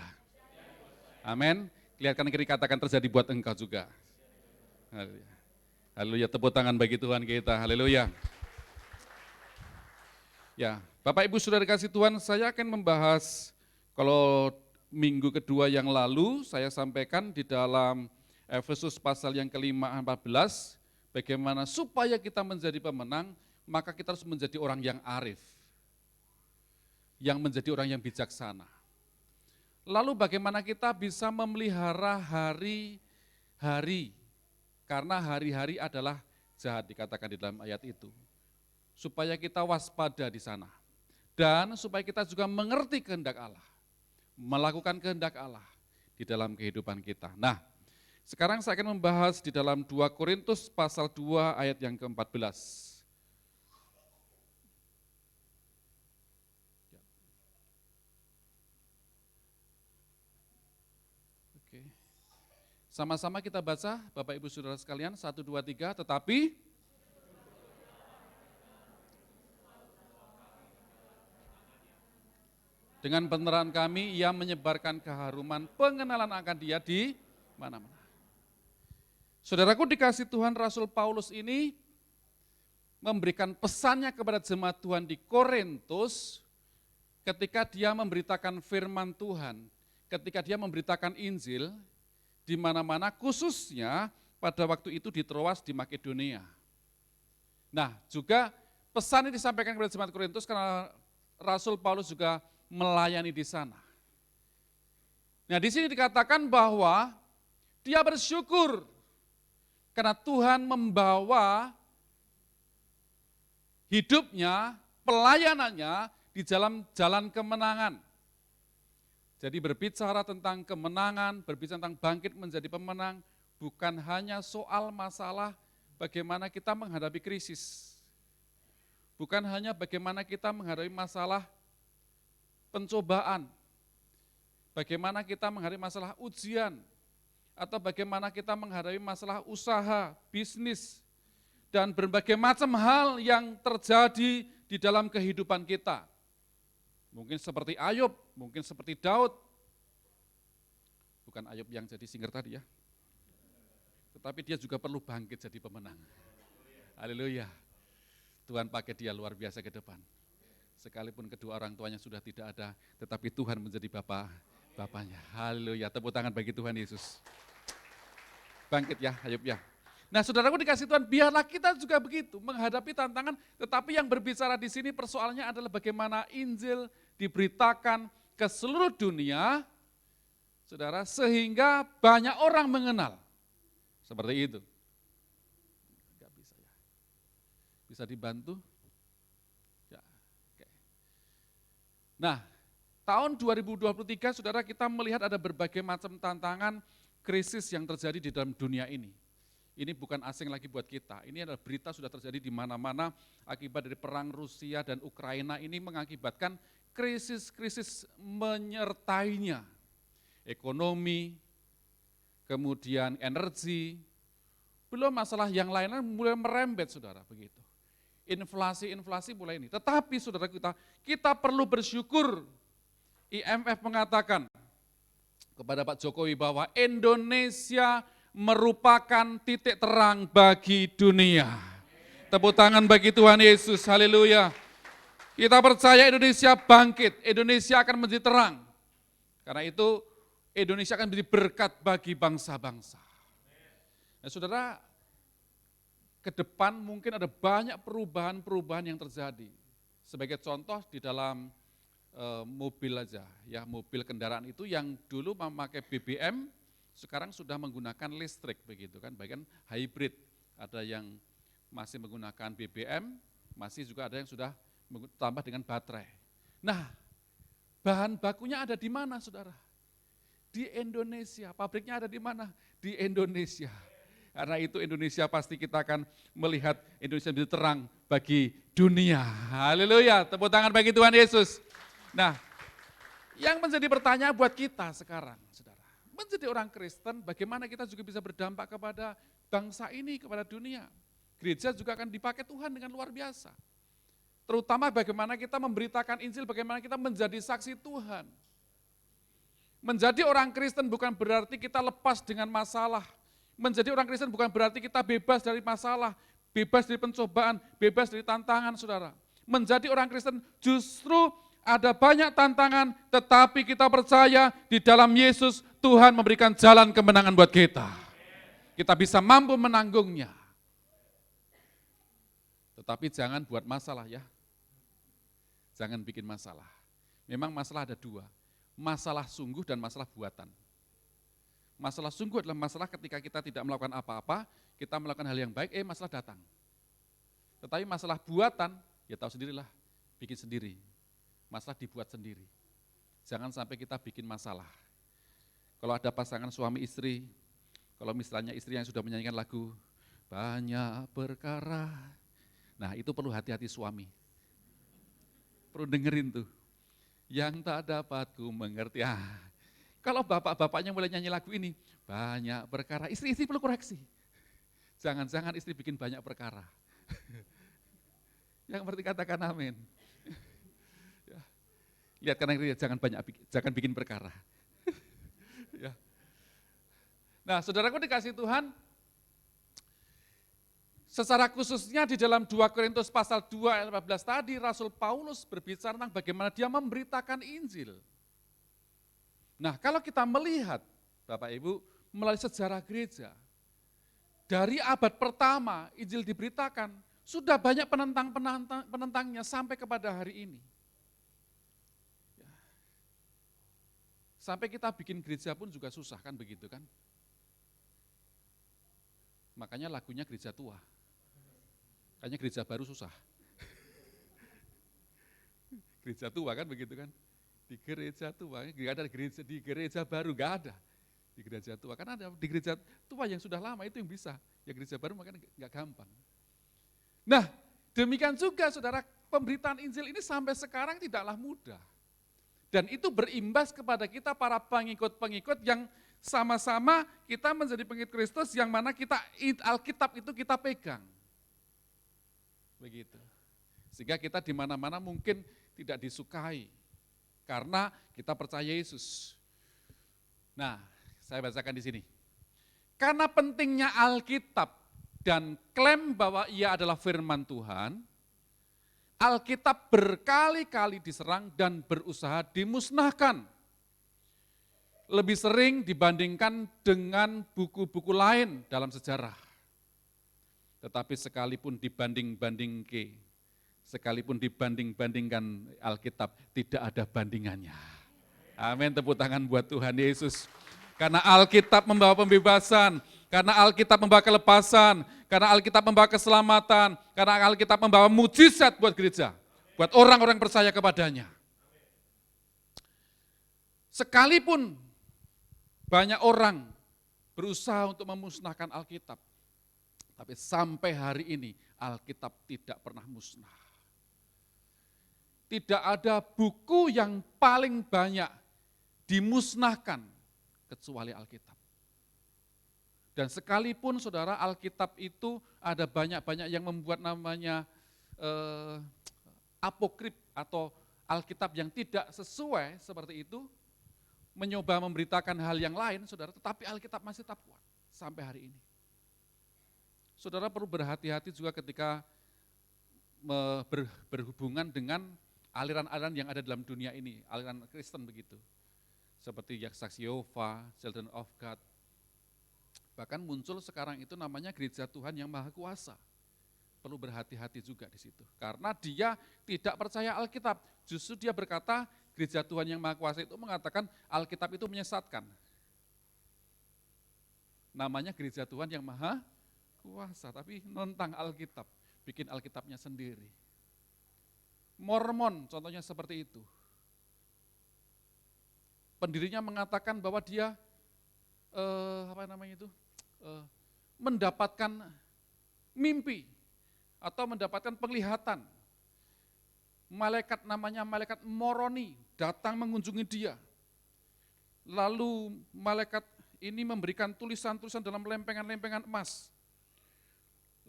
Amin. Lihatkan kiri katakan terjadi buat engkau juga. Haleluya. Haleluya, tepuk tangan bagi Tuhan kita. Haleluya. Ya, Bapak Ibu Saudara kasih Tuhan, saya akan membahas kalau minggu kedua yang lalu saya sampaikan di dalam Efesus pasal yang ke-14, bagaimana supaya kita menjadi pemenang, maka kita harus menjadi orang yang arif, yang menjadi orang yang bijaksana. Lalu bagaimana kita bisa memelihara hari-hari, karena hari-hari adalah jahat, dikatakan di dalam ayat itu. Supaya kita waspada di sana. Dan supaya kita juga mengerti kehendak Allah, melakukan kehendak Allah di dalam kehidupan kita. Nah, sekarang saya akan membahas di dalam 2 Korintus pasal 2 ayat yang ke-14. Sama-sama kita baca, Bapak Ibu Saudara sekalian, 1, 2, 3, tetapi dengan penerangan kami, ia menyebarkan keharuman pengenalan akan dia di mana-mana. Saudaraku dikasih Tuhan, Rasul Paulus ini memberikan pesannya kepada jemaat Tuhan di Korintus ketika dia memberitakan firman Tuhan, ketika dia memberitakan Injil, di mana-mana khususnya pada waktu itu di Troas di Makedonia. Nah juga pesan ini disampaikan kepada jemaat Korintus karena Rasul Paulus juga melayani di sana. Nah di sini dikatakan bahwa dia bersyukur karena Tuhan membawa hidupnya, pelayanannya di jalan kemenangan. Jadi berbicara tentang kemenangan, berbicara tentang bangkit menjadi pemenang, bukan hanya soal masalah bagaimana kita menghadapi krisis. Bukan hanya bagaimana kita menghadapi masalah pencobaan, bagaimana kita menghadapi masalah ujian, atau bagaimana kita menghadapi masalah usaha, bisnis, dan berbagai macam hal yang terjadi di dalam kehidupan kita. Mungkin seperti Ayub, mungkin seperti Daud. Bukan Ayub yang jadi singer tadi ya. Tetapi dia juga perlu bangkit jadi pemenang. Haleluya. Tuhan pakai dia luar biasa ke depan. Sekalipun kedua orang tuanya sudah tidak ada, tetapi Tuhan menjadi bapaknya. Haleluya. Tepuk tangan bagi Tuhan Yesus. Bangkit ya Ayub ya. Nah saudaraku dikasih Tuhan, biarlah kita juga begitu, menghadapi tantangan, tetapi yang berbicara di sini persoalannya adalah bagaimana Injil diberitakan ke seluruh dunia, saudara, sehingga banyak orang mengenal. Seperti itu. Enggak bisa ya. Bisa dibantu? Ya, oke. Nah, tahun 2023 saudara kita melihat ada berbagai macam tantangan, krisis yang terjadi di dalam dunia ini. Ini bukan asing lagi buat kita, ini adalah berita sudah terjadi di mana-mana akibat dari perang Rusia dan Ukraina ini mengakibatkan krisis-krisis menyertainya. Ekonomi, kemudian energi, belum masalah yang lainnya mulai merembet saudara begitu. Inflasi mulai ini, tetapi saudara kita perlu bersyukur. IMF mengatakan kepada Pak Jokowi bahwa Indonesia merupakan titik terang bagi dunia. Tepuk tangan bagi Tuhan Yesus, haleluya. Kita percaya Indonesia bangkit, Indonesia akan menjadi terang. Karena itu Indonesia akan menjadi berkat bagi bangsa-bangsa. Nah, saudara, ke depan mungkin ada banyak perubahan-perubahan yang terjadi. Sebagai contoh di dalam mobil aja, ya mobil kendaraan itu yang dulu memakai BBM, sekarang sudah menggunakan listrik begitu kan, bahkan hybrid. Ada yang masih menggunakan BBM, masih juga ada yang sudah tambah dengan baterai. Nah, bahan bakunya ada di mana, saudara? Di Indonesia. Pabriknya ada di mana? Di Indonesia. Karena itu Indonesia pasti kita akan melihat Indonesia menjadi terang bagi dunia. Haleluya, tepuk tangan bagi Tuhan Yesus. Nah, yang menjadi pertanyaan buat kita sekarang, saudara. Menjadi orang Kristen, bagaimana kita juga bisa berdampak kepada bangsa ini, kepada dunia. Gereja juga akan dipakai Tuhan dengan luar biasa. Terutama bagaimana kita memberitakan Injil, bagaimana kita menjadi saksi Tuhan. Menjadi orang Kristen bukan berarti kita lepas dengan masalah. Menjadi orang Kristen bukan berarti kita bebas dari masalah, bebas dari pencobaan, bebas dari tantangan, saudara. Menjadi orang Kristen justru ada banyak tantangan, tetapi kita percaya di dalam Yesus Tuhan memberikan jalan kemenangan buat kita. Kita bisa mampu menanggungnya. Tetapi jangan buat masalah ya. Jangan bikin masalah. Memang masalah ada dua, masalah sungguh dan masalah buatan. Masalah sungguh adalah masalah ketika kita tidak melakukan apa-apa, kita melakukan hal yang baik, masalah datang. Tetapi masalah buatan, ya tahu sendirilah, bikin sendiri. Masalah dibuat sendiri. Jangan sampai kita bikin masalah. Kalau ada pasangan suami istri, kalau misalnya istri yang sudah menyanyikan lagu, banyak perkara, nah itu perlu hati-hati suami. Perlu dengerin tuh, yang tak dapat ku mengerti. Kalau bapak-bapaknya mulai nyanyi lagu ini, banyak perkara, istri-istri perlu koreksi. Jangan-jangan istri bikin banyak perkara. Yang berarti katakan amin. Lihat kanan kiri, jangan bikin perkara. Ya. Nah, saudaraku dikasih Tuhan, secara khususnya di dalam 2 Korintus pasal 2 ayat 14 tadi, Rasul Paulus berbicara tentang bagaimana dia memberitakan Injil. Nah, kalau kita melihat, Bapak Ibu, melalui sejarah gereja, dari abad pertama Injil diberitakan, sudah banyak penentangnya sampai kepada hari ini. Sampai kita bikin gereja pun juga susah kan begitu kan. Makanya lagunya gereja tua. Kayaknya gereja baru susah. Gereja tua kan begitu kan. Di gereja tua, nggak ada gereja di gereja baru, nggak ada. Di gereja tua, karena ada di gereja tua yang sudah lama itu yang bisa. Ya gereja baru makanya nggak gampang. Nah, demikian juga saudara, pemberitaan Injil ini sampai sekarang tidaklah mudah. Dan itu berimbas kepada kita para pengikut-pengikut yang sama-sama kita menjadi pengikut Kristus yang mana kita Alkitab itu kita pegang. Begitu. Sehingga kita di mana-mana mungkin tidak disukai karena kita percaya Yesus. Nah, saya bacakan di sini. Karena pentingnya Alkitab dan klaim bahwa ia adalah firman Tuhan, Alkitab berkali-kali diserang dan berusaha dimusnahkan. Lebih sering dibandingkan dengan buku-buku lain dalam sejarah. Tetapi sekalipun dibandingkan Alkitab, tidak ada bandingannya. Amin, tepuk tangan buat Tuhan Yesus. Karena Alkitab membawa pembebasan, karena Alkitab membawa kelepasan, karena Alkitab membawa keselamatan, karena Alkitab membawa mujizat buat gereja, buat orang-orang percaya kepadanya. Sekalipun banyak orang berusaha untuk memusnahkan Alkitab, tapi sampai hari ini Alkitab tidak pernah musnah. Tidak ada buku yang paling banyak dimusnahkan kecuali Alkitab. Dan sekalipun saudara Alkitab itu ada banyak-banyak yang membuat namanya apokrip atau Alkitab yang tidak sesuai seperti itu, mencoba memberitakan hal yang lain, saudara, tetapi Alkitab masih tetap kuat sampai hari ini. Saudara perlu berhati-hati juga ketika berhubungan dengan aliran-aliran yang ada dalam dunia ini, aliran Kristen begitu. Seperti Saksi Yehova, Children of God. Bahkan muncul sekarang itu namanya Gereja Tuhan yang Maha Kuasa. Perlu berhati-hati juga di situ. Karena dia tidak percaya Alkitab. Justru dia berkata, Gereja Tuhan yang Maha Kuasa itu mengatakan Alkitab itu menyesatkan. Namanya Gereja Tuhan yang Maha Kuasa, tapi nentang Alkitab. Bikin Alkitabnya sendiri. Mormon contohnya seperti itu. Pendirinya mengatakan bahwa dia mendapatkan mimpi atau mendapatkan penglihatan. Malaikat namanya malaikat Moroni datang mengunjungi dia. Lalu malaikat ini memberikan tulisan-tulisan dalam lempengan-lempengan emas.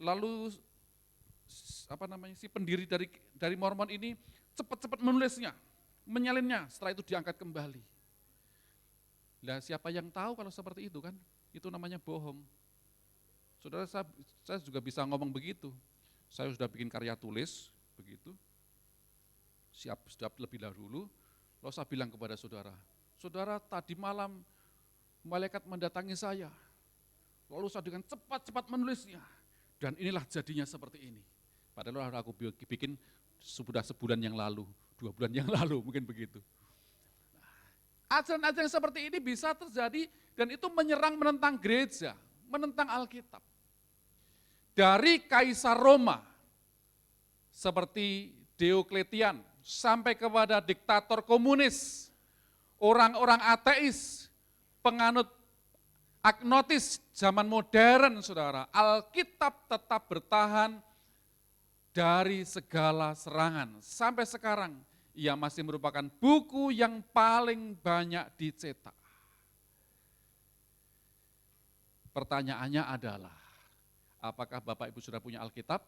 Lalu si pendiri dari Mormon ini cepat-cepat menulisnya, menyalinnya, setelah itu diangkat kembali. Nah, siapa yang tahu kalau seperti itu kan? Itu namanya bohong. Saudara, saya juga bisa ngomong begitu. Saya sudah bikin karya tulis, begitu. Sudah lebih dahulu, lalu saya bilang kepada saudara, saudara tadi malam malaikat mendatangi saya. Lalu saya dengan cepat-cepat menulisnya. Dan inilah jadinya seperti ini. Padahal aku bikin sudah sebulan yang lalu, 2 bulan yang lalu, mungkin begitu. Ajaran-ajaran seperti ini bisa terjadi dan itu menyerang menentang gereja, menentang Alkitab. Dari Kaisar Roma, seperti Diokletian, sampai kepada diktator komunis, orang-orang ateis, penganut agnotis zaman modern, saudara, Alkitab tetap bertahan dari segala serangan. Sampai sekarang, ia masih merupakan buku yang paling banyak dicetak. Pertanyaannya adalah, apakah Bapak Ibu sudah punya Alkitab?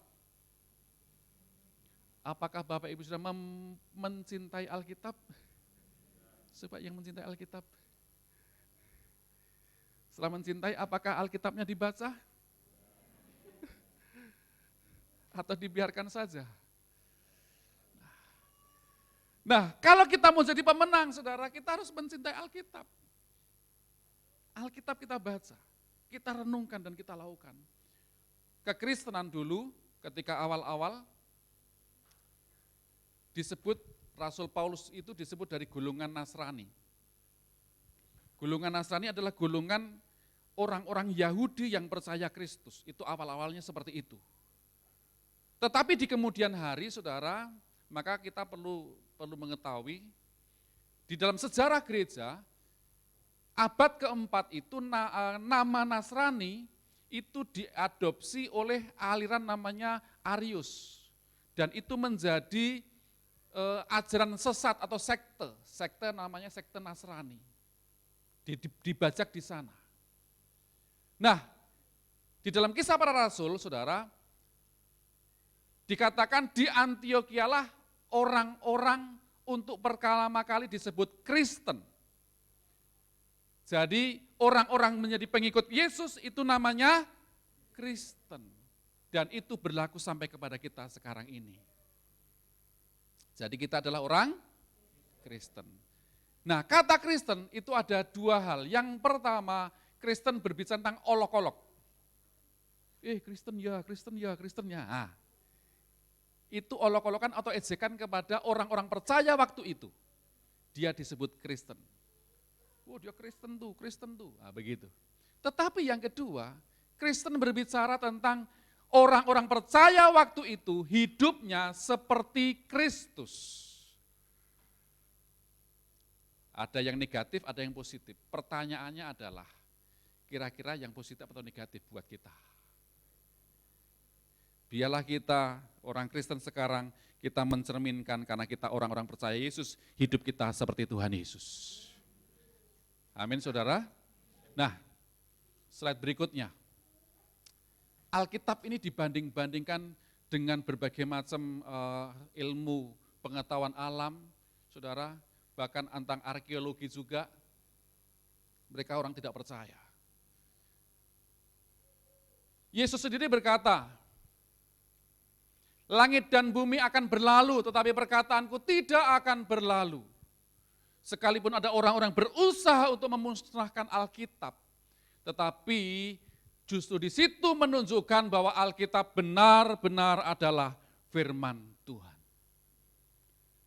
Apakah Bapak Ibu sudah mencintai Alkitab? Coba yang mencintai Alkitab. Setelah mencintai, apakah Alkitabnya dibaca? Atau dibiarkan saja? Nah, kalau kita mau jadi pemenang, saudara, kita harus mencintai Alkitab. Alkitab kita baca, kita renungkan dan kita lakukan. Kekristenan dulu, ketika awal-awal, disebut, Rasul Paulus itu disebut dari golongan Nasrani. Golongan Nasrani adalah golongan orang-orang Yahudi yang percaya Kristus. Itu awal-awalnya seperti itu. Tetapi di kemudian hari, saudara, maka kita perlu mengetahui, di dalam sejarah gereja, abad keempat itu nama Nasrani itu diadopsi oleh aliran namanya Arius. Dan itu menjadi ajaran sesat atau sekte. Sekte namanya sekte Nasrani. Dibajak di sana. Nah, di dalam Kisah Para Rasul, saudara, dikatakan di Antiochialah orang-orang untuk pertama kali disebut Kristen. Jadi orang-orang menjadi pengikut Yesus itu namanya Kristen. Dan itu berlaku sampai kepada kita sekarang ini. Jadi kita adalah orang Kristen. Nah, kata Kristen itu ada 2 hal. Yang pertama, Kristen berbicara tentang olok-olok. Kristen ya, Kristen ya, Kristen ya. Nah, itu olok-olokan atau ejekan kepada orang-orang percaya waktu itu. Dia disebut Kristen. Dia Kristen tuh. Nah, begitu. Tetapi yang kedua, Kristen berbicara tentang orang-orang percaya waktu itu hidupnya seperti Kristus. Ada yang negatif, ada yang positif. Pertanyaannya adalah, kira-kira yang positif atau negatif buat kita? Biarlah kita, orang Kristen sekarang, kita mencerminkan karena kita orang-orang percaya Yesus, hidup kita seperti Tuhan Yesus. Amin, saudara. Nah, slide berikutnya. Alkitab ini dibanding-bandingkan dengan berbagai macam ilmu pengetahuan alam, saudara, bahkan tentang arkeologi juga, mereka orang tidak percaya. Yesus sendiri berkata, Langit dan bumi akan berlalu, tetapi perkataanku tidak akan berlalu. Sekalipun ada orang-orang berusaha untuk memusnahkan Alkitab, tetapi justru di situ menunjukkan bahwa Alkitab benar-benar adalah firman Tuhan.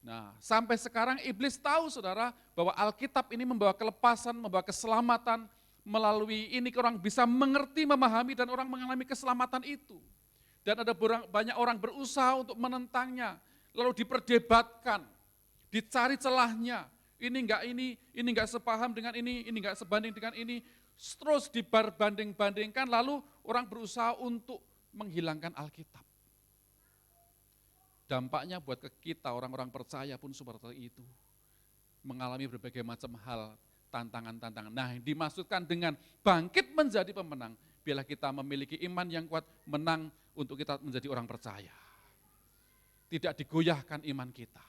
Nah, sampai sekarang iblis tahu saudara bahwa Alkitab ini membawa kelepasan, membawa keselamatan, melalui ini orang bisa mengerti, memahami dan orang mengalami keselamatan itu. Dan ada banyak orang berusaha untuk menentangnya, lalu diperdebatkan, dicari celahnya, ini enggak sepaham dengan ini enggak sebanding dengan ini, terus dibanding-bandingkan, lalu orang berusaha untuk menghilangkan Alkitab. Dampaknya buat kita orang-orang percaya pun seperti itu, mengalami berbagai macam hal, tantangan-tantangan. Nah, yang dimaksudkan dengan bangkit menjadi pemenang, biarlah kita memiliki iman yang kuat, menang untuk kita menjadi orang percaya. Tidak digoyahkan iman kita,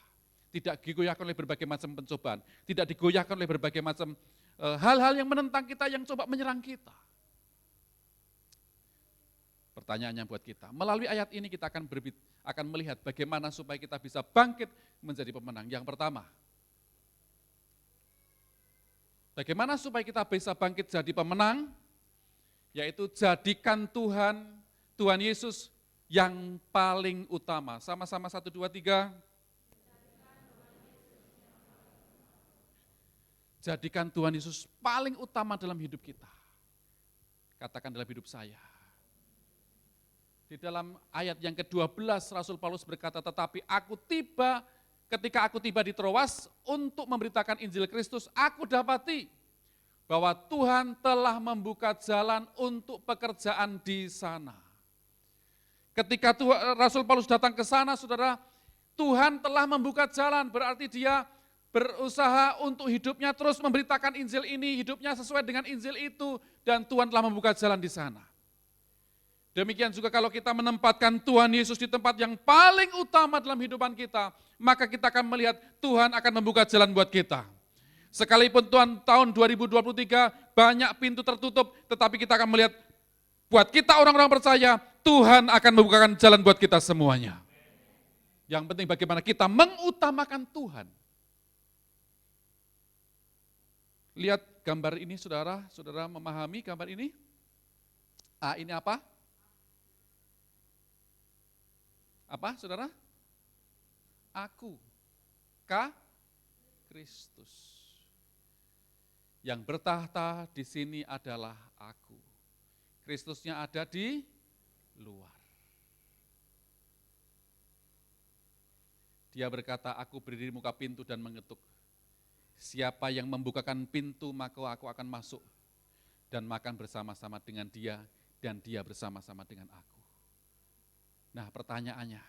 tidak digoyahkan oleh berbagai macam pencobaan, tidak digoyahkan oleh berbagai macam hal-hal yang menentang kita, yang coba menyerang kita. Pertanyaannya buat kita, melalui ayat ini kita akan melihat bagaimana supaya kita bisa bangkit menjadi pemenang. Yang pertama, bagaimana supaya kita bisa bangkit jadi pemenang, yaitu jadikan Tuhan Yesus yang paling utama. Sama-sama 1, 2, 3. Jadikan Tuhan Yesus paling utama dalam hidup kita. Katakan dalam hidup saya. Di dalam ayat yang ke-12 Rasul Paulus berkata, tetapi ketika aku tiba di Troas untuk memberitakan Injil Kristus, aku dapati bahwa Tuhan telah membuka jalan untuk pekerjaan di sana. Ketika Rasul Paulus datang ke sana, saudara, Tuhan telah membuka jalan, berarti dia berusaha untuk hidupnya terus memberitakan Injil ini, hidupnya sesuai dengan Injil itu, dan Tuhan telah membuka jalan di sana. Demikian juga kalau kita menempatkan Tuhan Yesus di tempat yang paling utama dalam hidupan kita, maka kita akan melihat Tuhan akan membuka jalan buat kita. Sekalipun tahun 2023 banyak pintu tertutup, tetapi kita akan melihat buat kita orang-orang percaya, Tuhan akan membukakan jalan buat kita semuanya. Yang penting bagaimana kita mengutamakan Tuhan. Lihat gambar ini saudara memahami gambar ini? Ini apa? Apa saudara? Aku, Kristus. Yang bertahta di sini adalah aku. Kristusnya ada di luar. Dia berkata, aku berdiri di muka pintu dan mengetuk. Siapa yang membukakan pintu, maka aku akan masuk dan makan bersama-sama dengan dia dan dia bersama-sama dengan aku. Nah, pertanyaannya,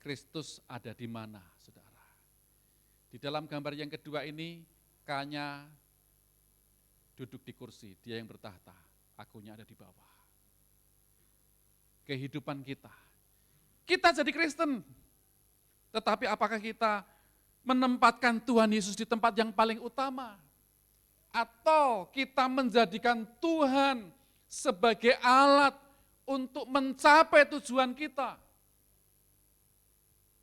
Kristus ada di mana, saudara? Di dalam gambar yang kedua ini, K-nya duduk di kursi, dia yang bertahta, akunya ada di bawah. Kehidupan kita jadi Kristen, tetapi apakah kita menempatkan Tuhan Yesus di tempat yang paling utama? Atau kita menjadikan Tuhan sebagai alat untuk mencapai tujuan kita?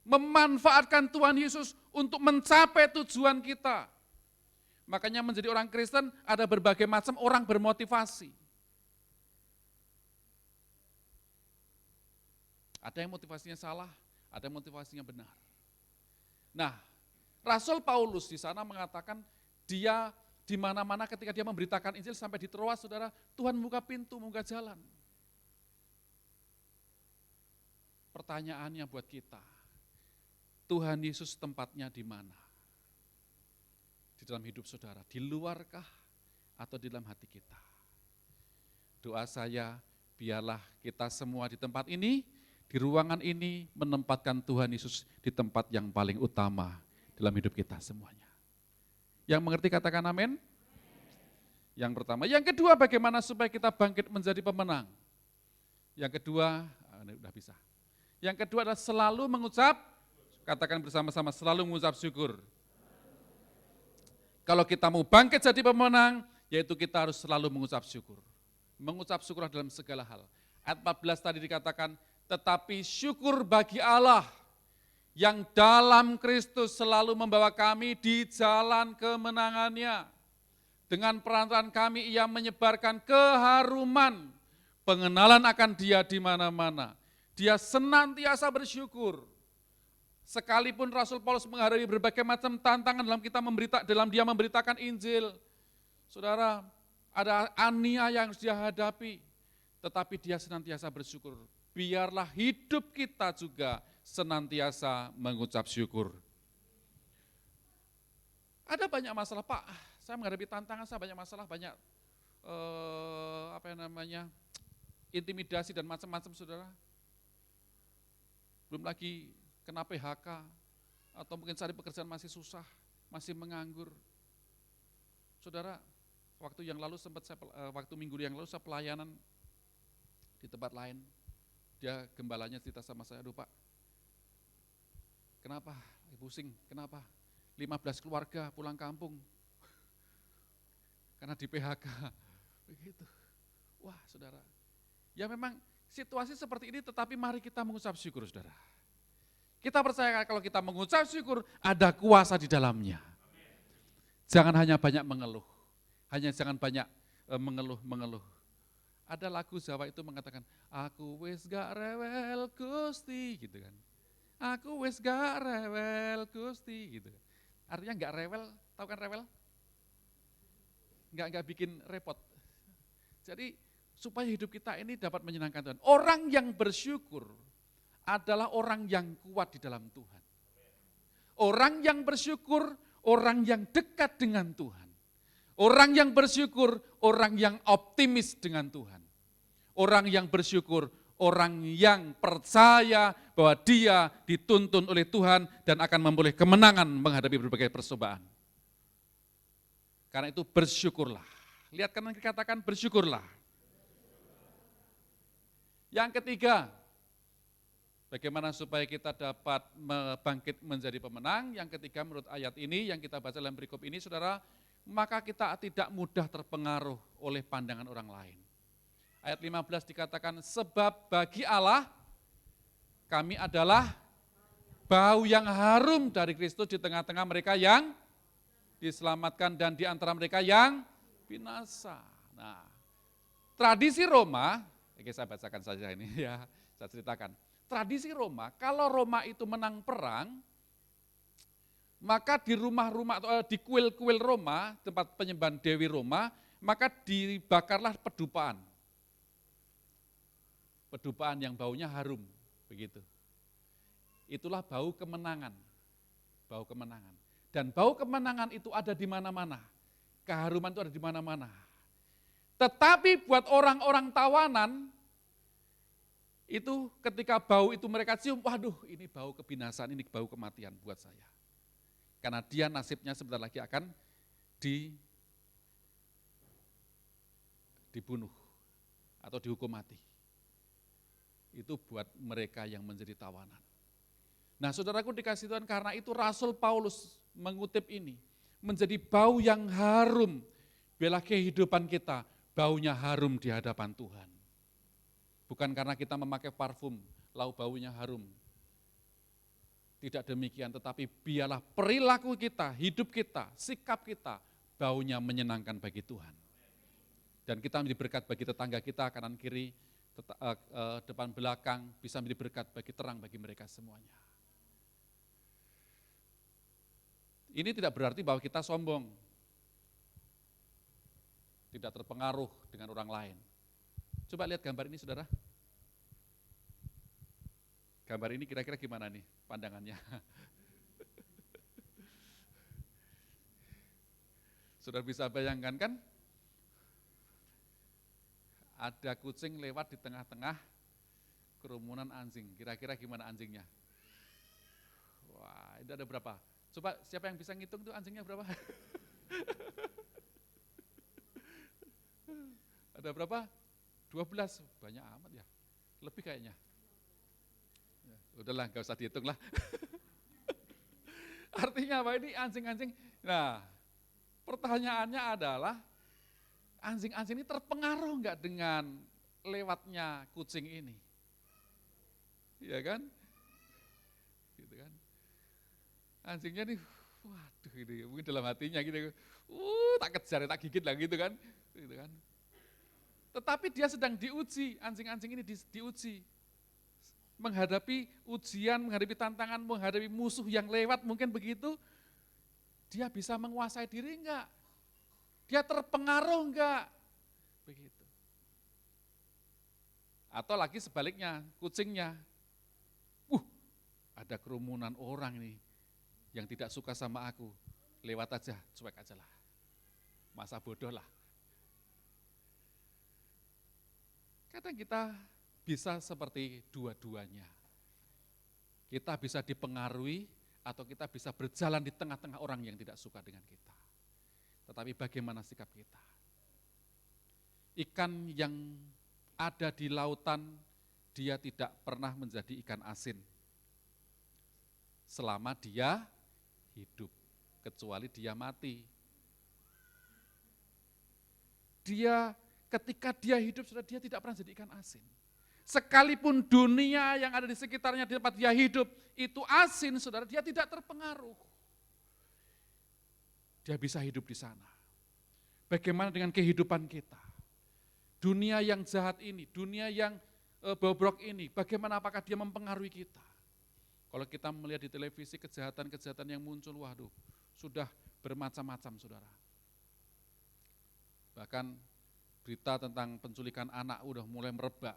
Memanfaatkan Tuhan Yesus untuk mencapai tujuan kita. Makanya menjadi orang Kristen ada berbagai macam orang bermotivasi. Ada yang motivasinya salah, ada yang motivasinya benar. Nah, Rasul Paulus di sana mengatakan dia di mana-mana ketika dia memberitakan Injil sampai di Troas, saudara, Tuhan membuka pintu, membuka jalan. Pertanyaannya buat kita, Tuhan Yesus tempatnya di mana? Di dalam hidup saudara, di luarkah atau di dalam hati kita? Doa saya, biarlah kita semua di tempat ini, di ruangan ini menempatkan Tuhan Yesus di tempat yang paling utama dalam hidup kita semuanya. Yang mengerti katakan amin? Yang pertama. Yang kedua, bagaimana supaya kita bangkit menjadi pemenang? Yang kedua, ini udah bisa. Yang kedua adalah selalu mengucap, katakan bersama-sama, selalu mengucap syukur. Kalau kita mau bangkit jadi pemenang, yaitu kita harus selalu mengucap syukur. Mengucap syukur dalam segala hal. Ayat 14 tadi dikatakan, tetapi syukur bagi Allah yang dalam Kristus selalu membawa kami di jalan kemenangannya. Dengan perantaraan kami ia menyebarkan keharuman, pengenalan akan Dia di mana-mana. Dia senantiasa bersyukur. Sekalipun Rasul Paulus menghadapi berbagai macam tantangan dalam dia memberitakan Injil. Saudara, ada aniaya yang harus dia hadapi, tetapi dia senantiasa bersyukur. Biarlah hidup kita juga senantiasa mengucap syukur. Ada banyak masalah, Pak. Saya menghadapi tantangan, saya banyak masalah, banyak intimidasi dan macam-macam, saudara. Belum lagi kena PHK, atau mungkin cari pekerjaan masih susah, masih menganggur. Saudara, waktu minggu yang lalu saya pelayanan di tempat lain. Dia gembalanya cerita sama saya, aduh Pak, kenapa? Pusing, kenapa? 15 keluarga pulang kampung karena di PHK. Begitu. Wah, saudara. Ya memang situasi seperti ini, tetapi mari kita mengucap syukur, saudara. Kita percaya kalau kita mengucap syukur, ada kuasa di dalamnya. Jangan hanya banyak mengeluh. Jangan banyak mengeluh. Ada lagu Jawa itu mengatakan, aku wis gak rewel Gusti, gitu kan. Aku wis gak rewel Gusti, gitu. Artinya gak rewel, tahu kan rewel? Gak bikin repot. Jadi supaya hidup kita ini dapat menyenangkan Tuhan. Orang yang bersyukur adalah orang yang kuat di dalam Tuhan. Orang yang bersyukur, orang yang dekat dengan Tuhan. Orang yang bersyukur, orang yang optimis dengan Tuhan. Orang yang bersyukur, orang yang percaya bahwa dia dituntun oleh Tuhan dan akan memperoleh kemenangan menghadapi berbagai percobaan. Karena itu bersyukurlah. Lihat kanan katakan bersyukurlah. Yang ketiga, bagaimana supaya kita dapat bangkit menjadi pemenang. Yang ketiga menurut ayat ini yang kita baca dalam perikop ini, saudara, maka kita tidak mudah terpengaruh oleh pandangan orang lain. Ayat 15 dikatakan, sebab bagi Allah kami adalah bau yang harum dari Kristus di tengah-tengah mereka yang diselamatkan dan di antara mereka yang binasa. Nah, tradisi Roma, oke saya bacakan saja ini ya, saya ceritakan. Tradisi Roma, kalau Roma itu menang perang, maka di rumah-rumah atau di kuil-kuil Roma, tempat penyembahan Dewi Roma, maka dibakarlah pedupaan. Pedupaan yang baunya harum, begitu. Itulah bau kemenangan. Bau kemenangan. Dan bau kemenangan itu ada di mana-mana. Keharuman itu ada di mana-mana. Tetapi buat orang-orang tawanan, itu ketika bau itu mereka cium, waduh ini bau kebinasaan, ini bau kematian buat saya. Karena dia nasibnya sebentar lagi akan dibunuh atau dihukum mati. Itu buat mereka yang menjadi tawanan. Nah saudaraku dikasih Tuhan, karena itu Rasul Paulus mengutip ini, menjadi bau yang harum, bela kehidupan kita, baunya harum di hadapan Tuhan. Bukan karena kita memakai parfum, lalu baunya harum. Tidak demikian, tetapi biarlah perilaku kita, hidup kita, sikap kita, baunya menyenangkan bagi Tuhan. Dan kita menjadi berkat bagi tetangga kita, kanan kiri, depan belakang, bisa menjadi berkat bagi terang bagi mereka semuanya. Ini tidak berarti bahwa kita sombong, tidak terpengaruh dengan orang lain. Coba lihat gambar ini saudara. Gambar ini kira-kira gimana nih pandangannya? Sudah bisa bayangkan kan? Ada kucing lewat di tengah-tengah kerumunan anjing. Kira-kira gimana anjingnya? Wah, ini ada berapa? Coba siapa yang bisa ngitung tuh anjingnya berapa? Ada berapa? 12, banyak amat ya. Lebih kayaknya. Ya, udahlah, gak usah dihitung lah. Artinya apa ini anjing-anjing? Nah, pertanyaannya adalah, anjing-anjing ini terpengaruh enggak dengan lewatnya kucing ini? ya kan? Gitu kan? Anjingnya nih, waduh ini mungkin dalam hatinya gitu, tak kejar, tak gigit lah gitu kan. Tetapi dia sedang diuji, anjing-anjing ini diuji. Menghadapi ujian, menghadapi tantangan, menghadapi musuh yang lewat mungkin begitu, dia bisa menguasai diri enggak? Dia terpengaruh enggak? Begitu. Atau lagi sebaliknya, kucingnya. Ada kerumunan orang nih yang tidak suka sama aku. Lewat aja, cuek aja lah. Masa bodoh lah. Kadang kita bisa seperti dua-duanya. Kita bisa dipengaruhi atau kita bisa berjalan di tengah-tengah orang yang tidak suka dengan kita. Tetapi bagaimana sikap kita? Ikan yang ada di lautan, dia tidak pernah menjadi ikan asin selama dia hidup, kecuali dia mati. Ketika dia hidup, sudah dia tidak pernah jadi ikan asin. Sekalipun dunia yang ada di sekitarnya di tempat dia hidup, itu asin, saudara, dia tidak terpengaruh. Dia bisa hidup di sana. Bagaimana dengan kehidupan kita? Dunia yang jahat ini, dunia yang bobrok ini, bagaimana apakah dia mempengaruhi kita? Kalau kita melihat di televisi kejahatan-kejahatan yang muncul, waduh, sudah bermacam-macam, saudara. Bahkan berita tentang penculikan anak udah mulai merebak.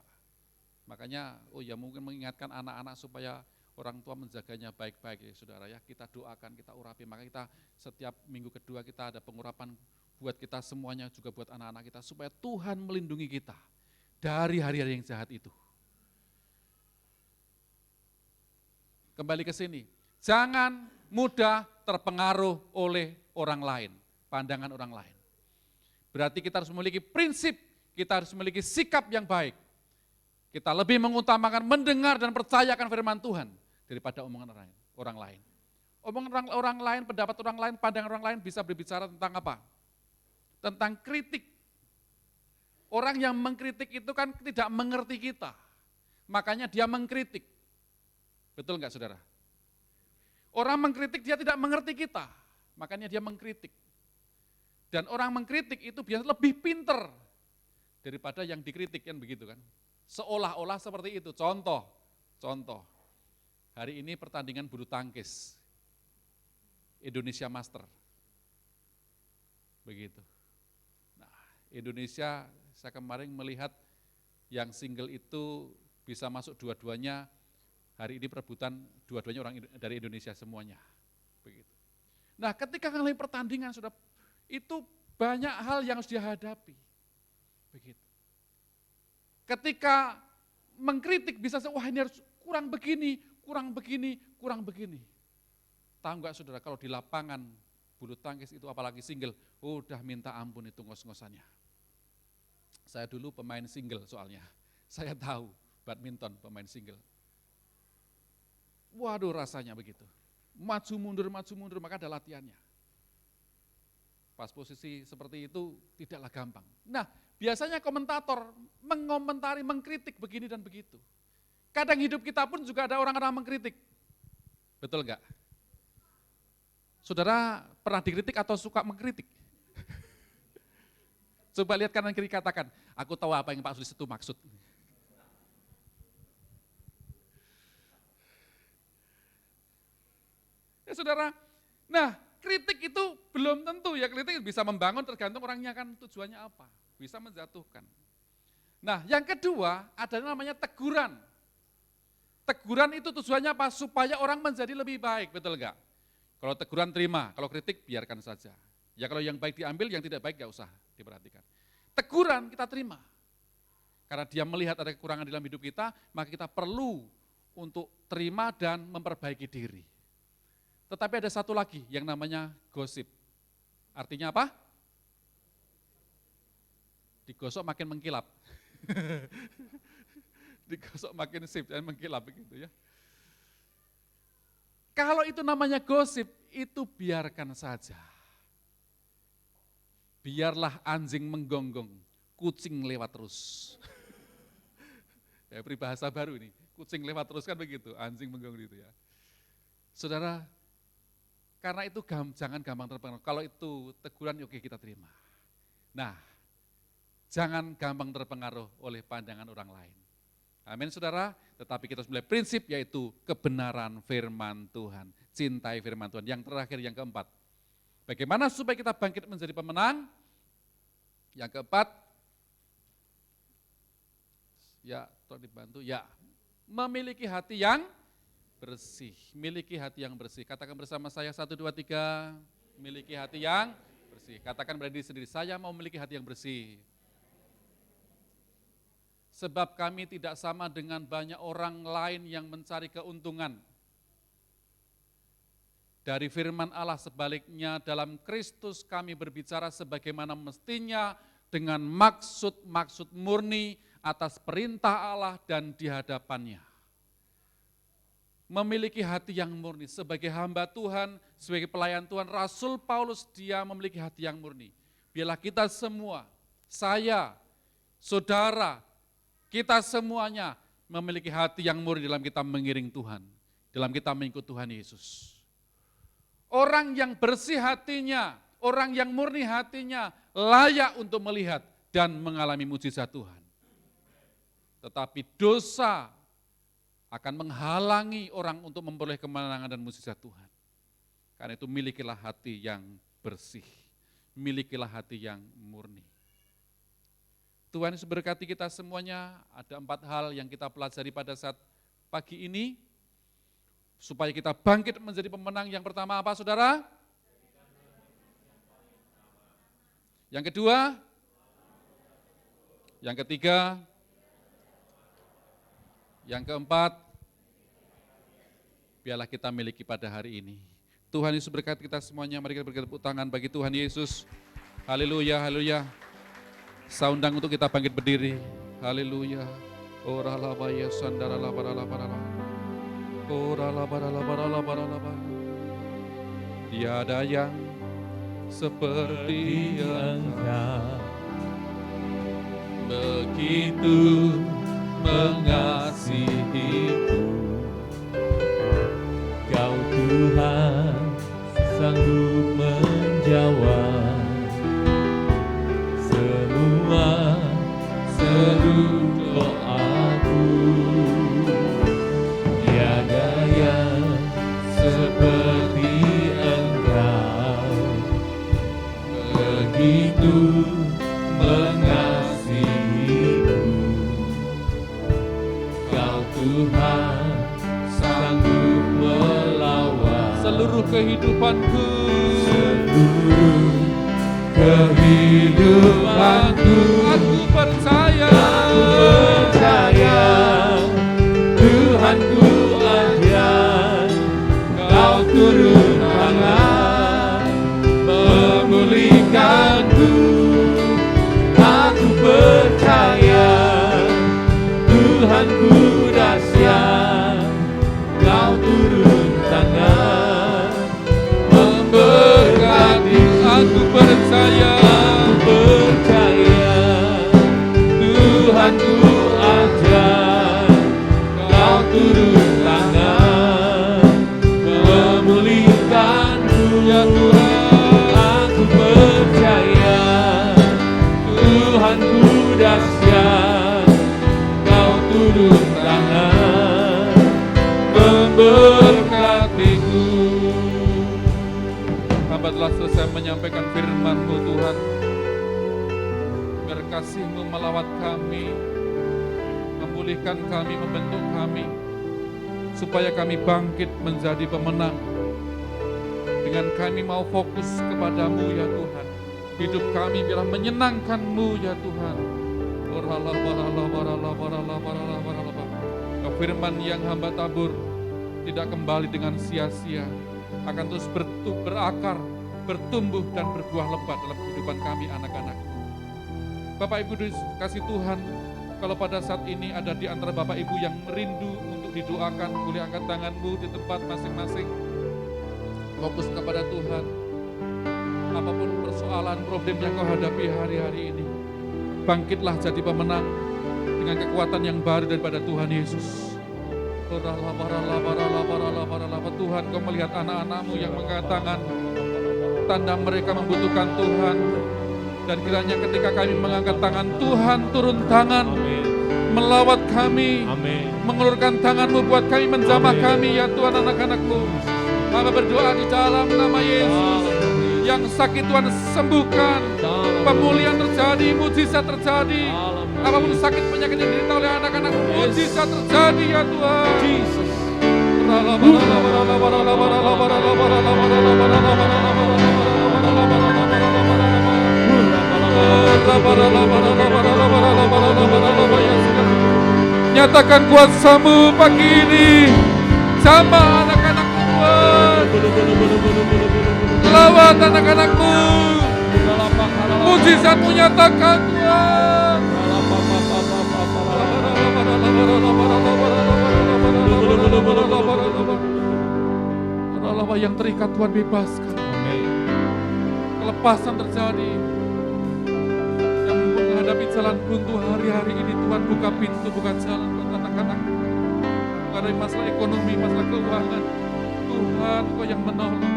Makanya, mungkin mengingatkan anak-anak supaya orang tua menjaganya baik-baik ya saudara ya. Kita doakan, kita urapi, maka kita setiap minggu kedua kita ada pengurapan buat kita semuanya, juga buat anak-anak kita, supaya Tuhan melindungi kita dari hari-hari yang jahat itu. Kembali ke sini, jangan mudah terpengaruh oleh orang lain, pandangan orang lain. Berarti kita harus memiliki prinsip, kita harus memiliki sikap yang baik. Kita lebih mengutamakan mendengar dan percayakan firman Tuhan daripada omongan orang lain. Omongan orang lain, pendapat orang lain, pandangan orang lain bisa berbicara tentang apa? Tentang kritik. Orang yang mengkritik itu kan tidak mengerti kita, makanya dia mengkritik. Betul enggak saudara? Orang mengkritik dia tidak mengerti kita, makanya dia mengkritik. Dan orang mengkritik itu biasanya lebih pinter daripada yang dikritik, kan begitu kan? Seolah-olah seperti itu. Contoh, hari ini pertandingan bulu tangkis, Indonesia Master. Begitu. Nah, Indonesia, saya kemarin melihat yang single itu bisa masuk dua-duanya. Hari ini perebutan dua-duanya orang dari Indonesia semuanya. Begitu. Nah, ketika mengalami pertandingan sudah itu banyak hal yang harus dihadapi. Begitu. Ketika mengkritik bisa wah ini harus kurang begini. Tahu enggak saudara, kalau di lapangan bulu tangkis itu apalagi single, udah minta ampun itu ngos-ngosannya. Saya dulu pemain single soalnya. Saya tahu badminton pemain single. Waduh rasanya begitu. Maju mundur, maka ada latihannya. Pas posisi seperti itu tidaklah gampang. Nah, biasanya komentator mengomentari, mengkritik begini dan begitu. Kadang hidup kita pun juga ada orang-orang mengkritik. Betul enggak? Saudara pernah dikritik atau suka mengkritik? Coba lihat kanan kiri, katakan, aku tahu apa yang Pak Sulis itu maksud. Ya saudara, nah kritik itu belum tentu ya, kritik bisa membangun tergantung orangnya kan tujuannya apa, bisa menjatuhkan. Nah yang kedua ada namanya teguran. Teguran itu tujuannya apa? Supaya orang menjadi lebih baik, betul enggak? Kalau teguran terima, kalau kritik biarkan saja. Ya kalau yang baik diambil, yang tidak baik enggak usah diperhatikan. Teguran kita terima. Karena dia melihat ada kekurangan dalam hidup kita, maka kita perlu untuk terima dan memperbaiki diri. Tetapi ada satu lagi yang namanya gosip. Artinya apa? Digosok makin mengkilap. Digosok makin sip dan mengkilap begitu ya. Kalau itu namanya gosip, itu biarkan saja. Biarlah anjing menggonggong, kucing lewat terus. Ya, peribahasa baru ini. Kucing lewat terus kan begitu, anjing mengganggu itu ya. Saudara, karena itu jangan gampang terpengaruh. Kalau itu teguran, oke kita terima. Nah, jangan gampang terpengaruh oleh pandangan orang lain. Amin saudara, tetapi kita harus mulai prinsip yaitu kebenaran firman Tuhan. Cintai firman Tuhan. Yang terakhir, yang keempat. Bagaimana supaya kita bangkit menjadi pemenang? Yang keempat, ya tolong dibantu, ya memiliki hati yang bersih. Miliki hati yang bersih. Katakan bersama saya 1, 2, 3. Miliki hati yang bersih. Katakan pada diri sendiri, saya mau memiliki hati yang bersih. Sebab kami tidak sama dengan banyak orang lain yang mencari keuntungan. Dari firman Allah sebaliknya dalam Kristus kami berbicara sebagaimana mestinya dengan maksud-maksud murni atas perintah Allah dan di hadapannya. Memiliki hati yang murni sebagai hamba Tuhan, sebagai pelayan Tuhan, Rasul Paulus dia memiliki hati yang murni. Biarlah kita semua, saya, saudara, kita semuanya memiliki hati yang murni dalam kita mengiring Tuhan, dalam kita mengikut Tuhan Yesus. Orang yang bersih hatinya, orang yang murni hatinya layak untuk melihat dan mengalami mujizat Tuhan. Tetapi dosa akan menghalangi orang untuk memperoleh kemenangan dan mujizat Tuhan. Karena itu milikilah hati yang bersih, milikilah hati yang murni. Tuhan Yesus berkati kita semuanya. Ada 4 hal yang kita pelajari pada saat pagi ini. Supaya kita bangkit menjadi pemenang. Yang pertama apa saudara? Yang kedua? Yang ketiga? Yang keempat? Biarlah kita miliki pada hari ini. Tuhan Yesus berkati kita semuanya. Mari kita beri tepuk tangan bagi Tuhan Yesus. Haleluya, haleluya. Saya undang untuk kita bangkit berdiri. Haleluya. Ora la baya sandara la bara la bara la. Ora la bara la bara la bara la bara. Tiada yang seperti Engkau. Begitu mengasihiku. Kau Tuhan sanggup menjawab semua seru doaku. Tiada yang seperti Engkau, begitu mengasihiku. Kau Tuhan sanggup melawan Seluruh kehidupanku. seluruh kehidupanku. Aku percaya. Tuhanku ada, Kau turun tangan memulihkanku. Aku percaya Tuhanku dahsyat, Kau turun tangan memberkati. Aku percaya. Tuhanku ada, Kau turun tangan memulihkanku. Ya Tuhan, Aku percaya Tuhanku dahsyat, Kau turun tangan memberkatiku. hamba telah selesai menyampaikan firman-Mu Tuhan. Biar kasih-Mu melawat kami, memulihkan kami, membentuk kami, supaya kami bangkit menjadi pemenang. Dengan kami mau fokus kepadamu ya Tuhan. Hidup kami biarlah menyenangkan-Mu ya Tuhan. Firman yang hamba tabur tidak kembali dengan sia-sia, akan terus berakar, bertumbuh dan berbuah lebat dalam kehidupan kami anak-anak. Bapak Ibu kasih Tuhan, kalau pada saat ini ada di antara Bapak Ibu yang merindu untuk didoakan, boleh angkat tanganmu di tempat masing-masing. Fokus kepada Tuhan. Apapun persoalan, problem yang kau hadapi hari-hari ini, bangkitlah jadi pemenang dengan kekuatan yang baru daripada Tuhan Yesus. Tuhan, Kau melihat anak-anak-Mu yang mengatakan tanda mereka membutuhkan Tuhan. Dan kiranya ketika kami mengangkat tangan, Tuhan turun tangan, melawat kami, mengulurkan tangan-Mu buat kami, menjamah kami ya Tuhan anak-anak-Mu. Kami berdoa di dalam nama Yesus. Yang sakit Tuhan sembuhkan, pemulihan terjadi, mujizat terjadi. Apapun sakit penyakit yang diderita oleh anak-anak, mujizat terjadi ya Tuhan. Nyatakan kuasa-Mu pagi ini, sama anak-anak Tuhan. Lawat anak-anak-Mu, mujizat-Mu nyatakan Tuhan. Yang terikat Tuhan bebaskan. Kelepasan terjadi. Yang menghadapi jalan buntu hari-hari ini, Tuhan buka pintu, buka jalan buat anak-anak. Menghadapi masalah ekonomi, masalah keuangan, Tuhan Kau yang menolong.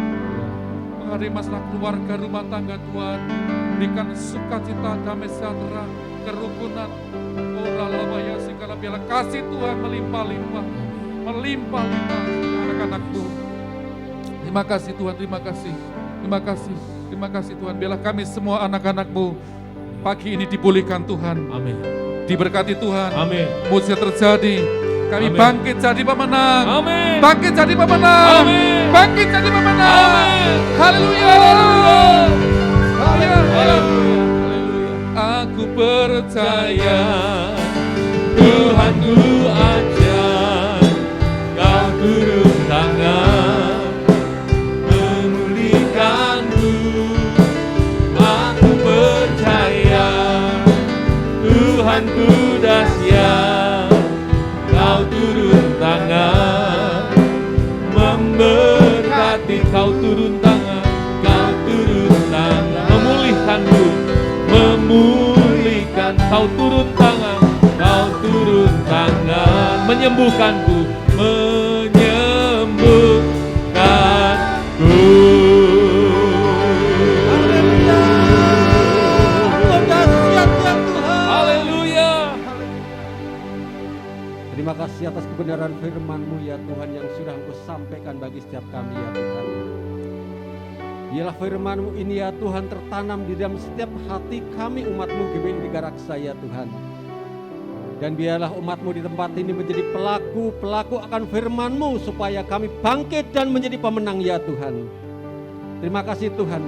Menghadapi masalah keluarga, rumah tangga, Tuhan berikan sukacita, damai sejahtera, kerukunan. Oh lalabaya segala biarlah kasih Tuhan melimpah-limpah, melimpah-limpah anak-anak-Mu. Terima kasih Tuhan, terima kasih, terima kasih, terima kasih Tuhan. Biarlah kami semua anak-anak-Mu pagi ini dipulihkan Tuhan. Amin. Diberkati Tuhan. Amin. Mujizat terjadi. Kami Amin. bangkit jadi pemenang. Amin. Bangkit jadi pemenang. Amin. Bangkit jadi pemenang. Amin. Haleluya. Haleluya. Haleluya. Aku percaya Tuhan ku ajar, Kau turun tangan, memulihkanku. Aku percaya Tuhan ku dahsyat, Kau turun tangan, memberkati. Kau turun tangan, Kau turun tangan, memulihkanku, memulihkan. Kau turun tangan, Kau turun tangan, menyembuhkanku, menyembuhkanku. Haleluya. Terima kasih atas kebenaran firman-Mu ya Tuhan yang sudah Engkau sampaikan bagi setiap kami ya Tuhan. Biarlah firman-Mu ini ya Tuhan tertanam di dalam setiap hati kami umat-Mu GBI Tiga Raksa ya Tuhan. Dan biarlah umat-Mu di tempat ini menjadi pelaku akan firman-Mu supaya kami bangkit dan menjadi pemenang ya Tuhan. Terima kasih Tuhan.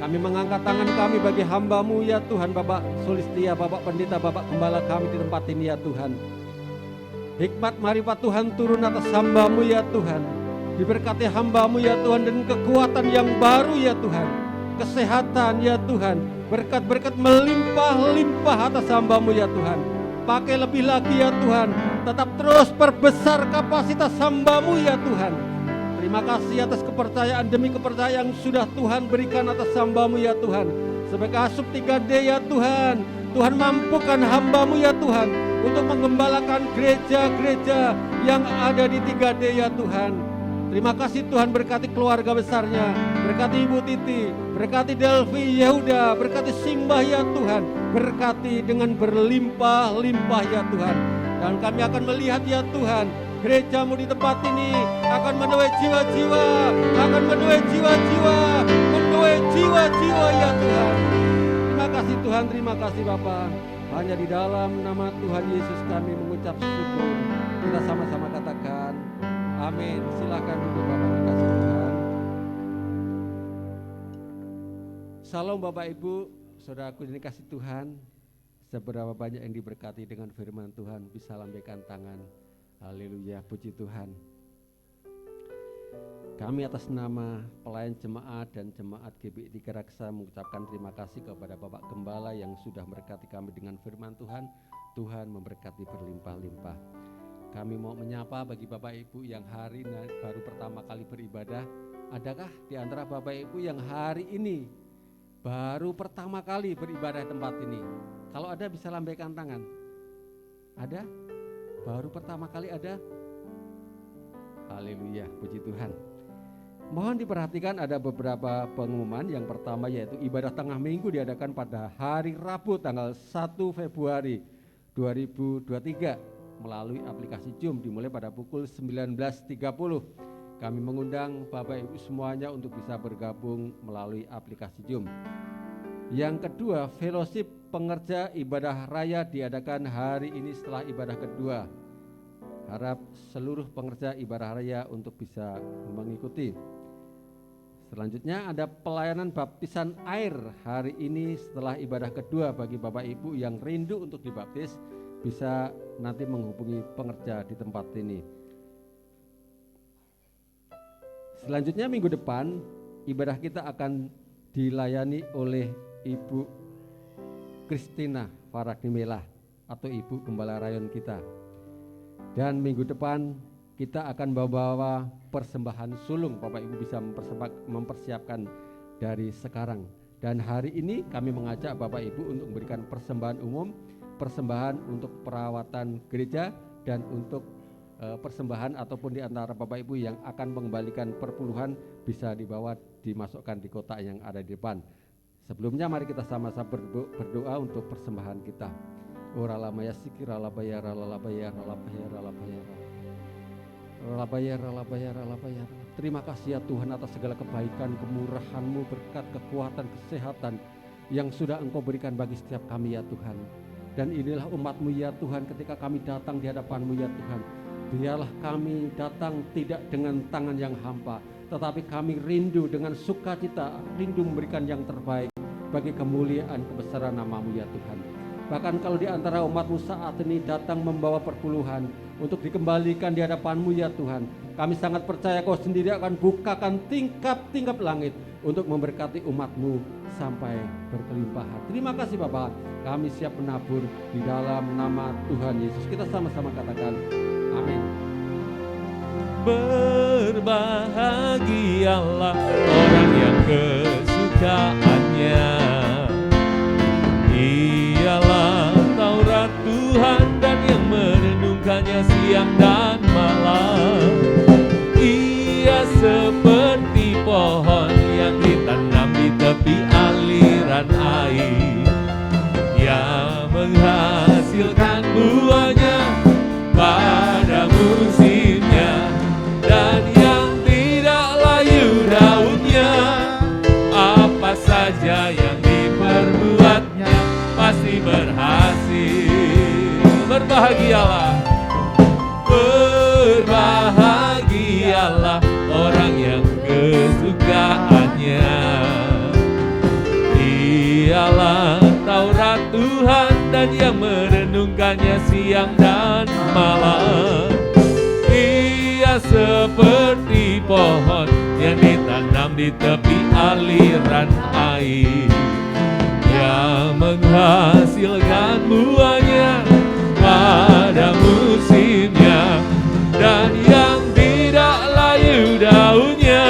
Kami mengangkat tangan kami bagi hamba-Mu ya Tuhan, Bapak Sulistia, Bapak Pendeta, Bapak Gembala kami di tempat ini ya Tuhan. Hikmat marifat Tuhan turun atas hamba-Mu ya Tuhan. Diberkati hamba-Mu ya Tuhan dan kekuatan yang baru ya Tuhan. Kesehatan ya Tuhan. Berkat-berkat melimpah-limpah atas hamba-Mu ya Tuhan. Pakai lebih lagi ya Tuhan. Tetap terus perbesar kapasitas hamba-Mu ya Tuhan. Terima kasih atas kepercayaan demi kepercayaan yang sudah Tuhan berikan atas hamba-Mu ya Tuhan. Sebagai asup 3D ya Tuhan. Tuhan mampukan hamba-Mu ya Tuhan untuk menggembalakan gereja-gereja yang ada di 3D ya Tuhan. Terima kasih Tuhan, berkati keluarga besarnya, berkati Ibu Titi, berkati Delvi, Yehuda, berkati Simbah ya Tuhan, berkati dengan berlimpah-limpah ya Tuhan. Dan kami akan melihat ya Tuhan, gereja-Mu di tempat ini akan menuai jiwa-jiwa, menuai jiwa-jiwa ya Tuhan. Terima kasih Tuhan, terima kasih Bapa. Hanya di dalam nama Tuhan Yesus kami mengucap syukur. Kita sama-sama katakan amin. Silakan duduk Bapak dikasih Tuhan. Salam Bapak Ibu, saudaraku yang dikasih Tuhan. Seberapa banyak yang diberkati dengan firman Tuhan, bisa lambaikan tangan. Haleluya, puji Tuhan. Kami atas nama pelayan jemaat dan jemaat GBI Tiga Raksa mengucapkan terima kasih kepada Bapak Gembala yang sudah memberkati kami dengan firman Tuhan. Tuhan memberkati berlimpah-limpah. Kami mau menyapa bagi Bapak Ibu yang hari ini baru pertama kali beribadah. Adakah di antara Bapak Ibu yang hari ini baru pertama kali beribadah di tempat ini? Kalau ada bisa lambaikan tangan. Ada? Baru pertama kali ada? Haleluya, puji Tuhan. Mohon diperhatikan ada beberapa pengumuman. Yang pertama yaitu ibadah tengah minggu diadakan pada hari Rabu tanggal 1 Februari 2023 melalui aplikasi Zoom dimulai pada pukul 19.30. Kami mengundang Bapak Ibu semuanya untuk bisa bergabung melalui aplikasi Zoom. Yang kedua, fellowship pengerja ibadah raya diadakan hari ini setelah ibadah kedua. Harap seluruh pengerja ibadah raya untuk bisa mengikuti. Selanjutnya ada pelayanan baptisan air hari ini setelah ibadah kedua. Bagi Bapak Ibu yang rindu untuk dibaptis bisa nanti menghubungi pengerja di tempat ini. Selanjutnya minggu depan ibadah kita akan dilayani oleh Ibu Kristina Faraknimela atau Ibu Gembala Rayon kita. Dan minggu depan kita akan membawa persembahan sulung. Bapak Ibu bisa mempersiapkan dari sekarang. Dan hari ini kami mengajak Bapak Ibu untuk memberikan persembahan umum, persembahan untuk perawatan gereja, dan untuk persembahan ataupun di antara Bapak Ibu yang akan mengembalikan perpuluhan bisa dibawa dimasukkan di kotak yang ada di depan. Sebelumnya mari kita sama-sama berdoa untuk persembahan kita. Oralamaya sikira labaya ralabaya ralabaya ralabaya ralabaya. Terima kasih ya Tuhan atas segala kebaikan, kemurahan-Mu, berkat, kekuatan, kesehatan yang sudah Engkau berikan bagi setiap kami ya Tuhan. Dan inilah umat-Mu ya Tuhan, ketika kami datang di hadapan-Mu ya Tuhan, biarlah kami datang tidak dengan tangan yang hampa, tetapi kami rindu dengan sukacita, rindu memberikan yang terbaik bagi kemuliaan kebesaran nama-Mu ya Tuhan. Bahkan kalau di antara umat-Mu saat ini datang membawa perpuluhan untuk dikembalikan di hadapan-Mu ya Tuhan, kami sangat percaya Kau sendiri akan bukakan tingkap-tingkap langit untuk memberkati umat-Mu sampai berkelimpahan. Terima kasih Bapak, kami siap menabur di dalam nama Tuhan Yesus. Kita sama-sama katakan amin. Berbahagialah orang yang kesukaannya ialah Taurat Tuhan dan yang merenungkannya siang dan malam. Ia seperti pohon yang ditanam di tepi aliran air, yang menghasilkan buahnya pada musimnya, dan yang tidak layu daunnya. Apa saja yang diperbuatnya pasti berhasil. Berbahagialah, berbahagialah orang yang kesukaannya ialah Taurat Tuhan dan yang merenungkannya siang dan malam. Ia seperti pohon yang ditanam di tepi aliran air, yang menghasilkan buahnya pada musimnya, dan yang tidak layu daunnya.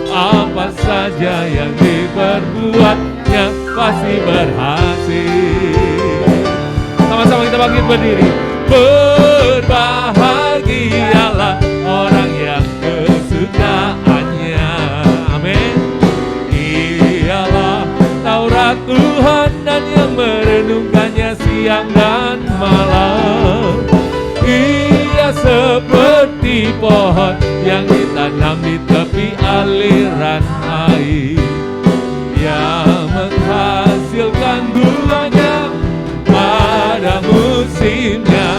Apa saja yang diperbuatnya pasti berhasil. Sama-sama kita bangkit berdiri. Berbahagialah orang yang kesukaannya, amin, ialah Taurat Tuhan dan yang merenungkannya siang dan malam. Ia seperti pohon yang ditanam di tepi aliran air, yang menghasilkan buahnya pada musimnya,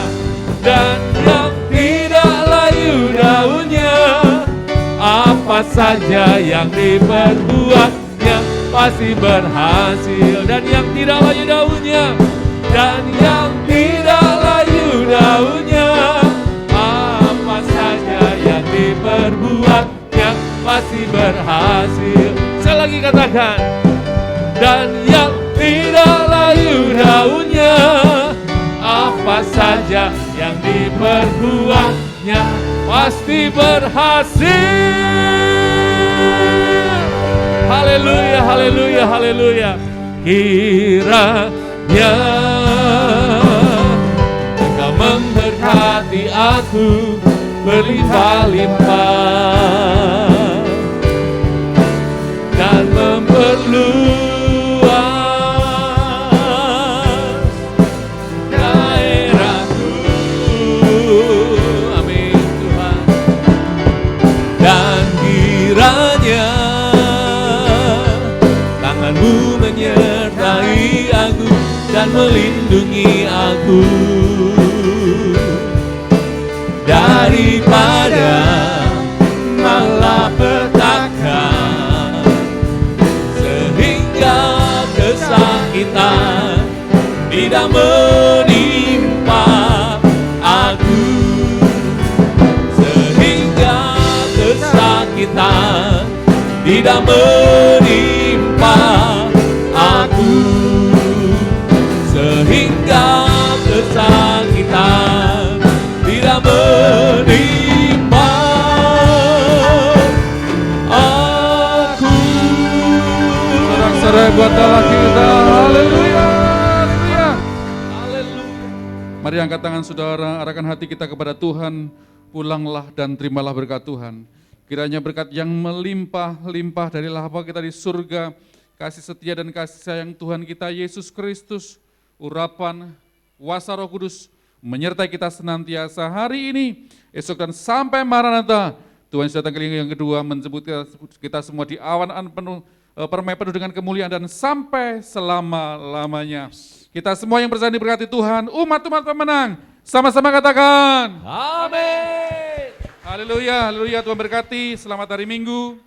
dan yang tidak layu daunnya. Apa saja yang diperbuatnya pasti berhasil. Dan yang tidak layu daunnya, dan yang tidak layu daunnya, apa saja yang diperbuatnya pasti berhasil. Sekali lagi katakan, dan yang tidak layu daunnya, apa saja yang diperbuatnya pasti berhasil. Haleluya, haleluya, haleluya. Kiranya Engkau memberkati aku berlimpah-limpah dan memperluas daerahku. Amin Tuhan. Dan kiranya tanganmu menyertai aku dan melindungi aku daripada malapetaka, sehingga kesakitan tidak menimpa aku, sehingga kesakitan tidak menimpa aku, sehingga kesakitan tidak menimpa aku. Sorak-sorai buat Allah kita. Haleluya. Haleluya. Haleluya. Mari angkat tangan saudara, arahkan hati kita kepada Tuhan. Pulanglah dan terimalah berkat Tuhan. Kiranya berkat yang melimpah-limpah dari lahap kita di surga, kasih setia dan kasih sayang Tuhan kita Yesus Kristus, urapan kuasa Roh Kudus menyertai kita senantiasa hari ini, esok dan sampai Maranatha. Tuhan sudah datang kali yang kedua menjemput kita semua di awan penuh permai penuh dengan kemuliaan dan sampai selama-lamanya. Kita semua yang bersama diberkati Tuhan, umat-umat pemenang, sama-sama katakan Amin. haleluya, haleluya. Tuhan berkati, selamat hari Minggu.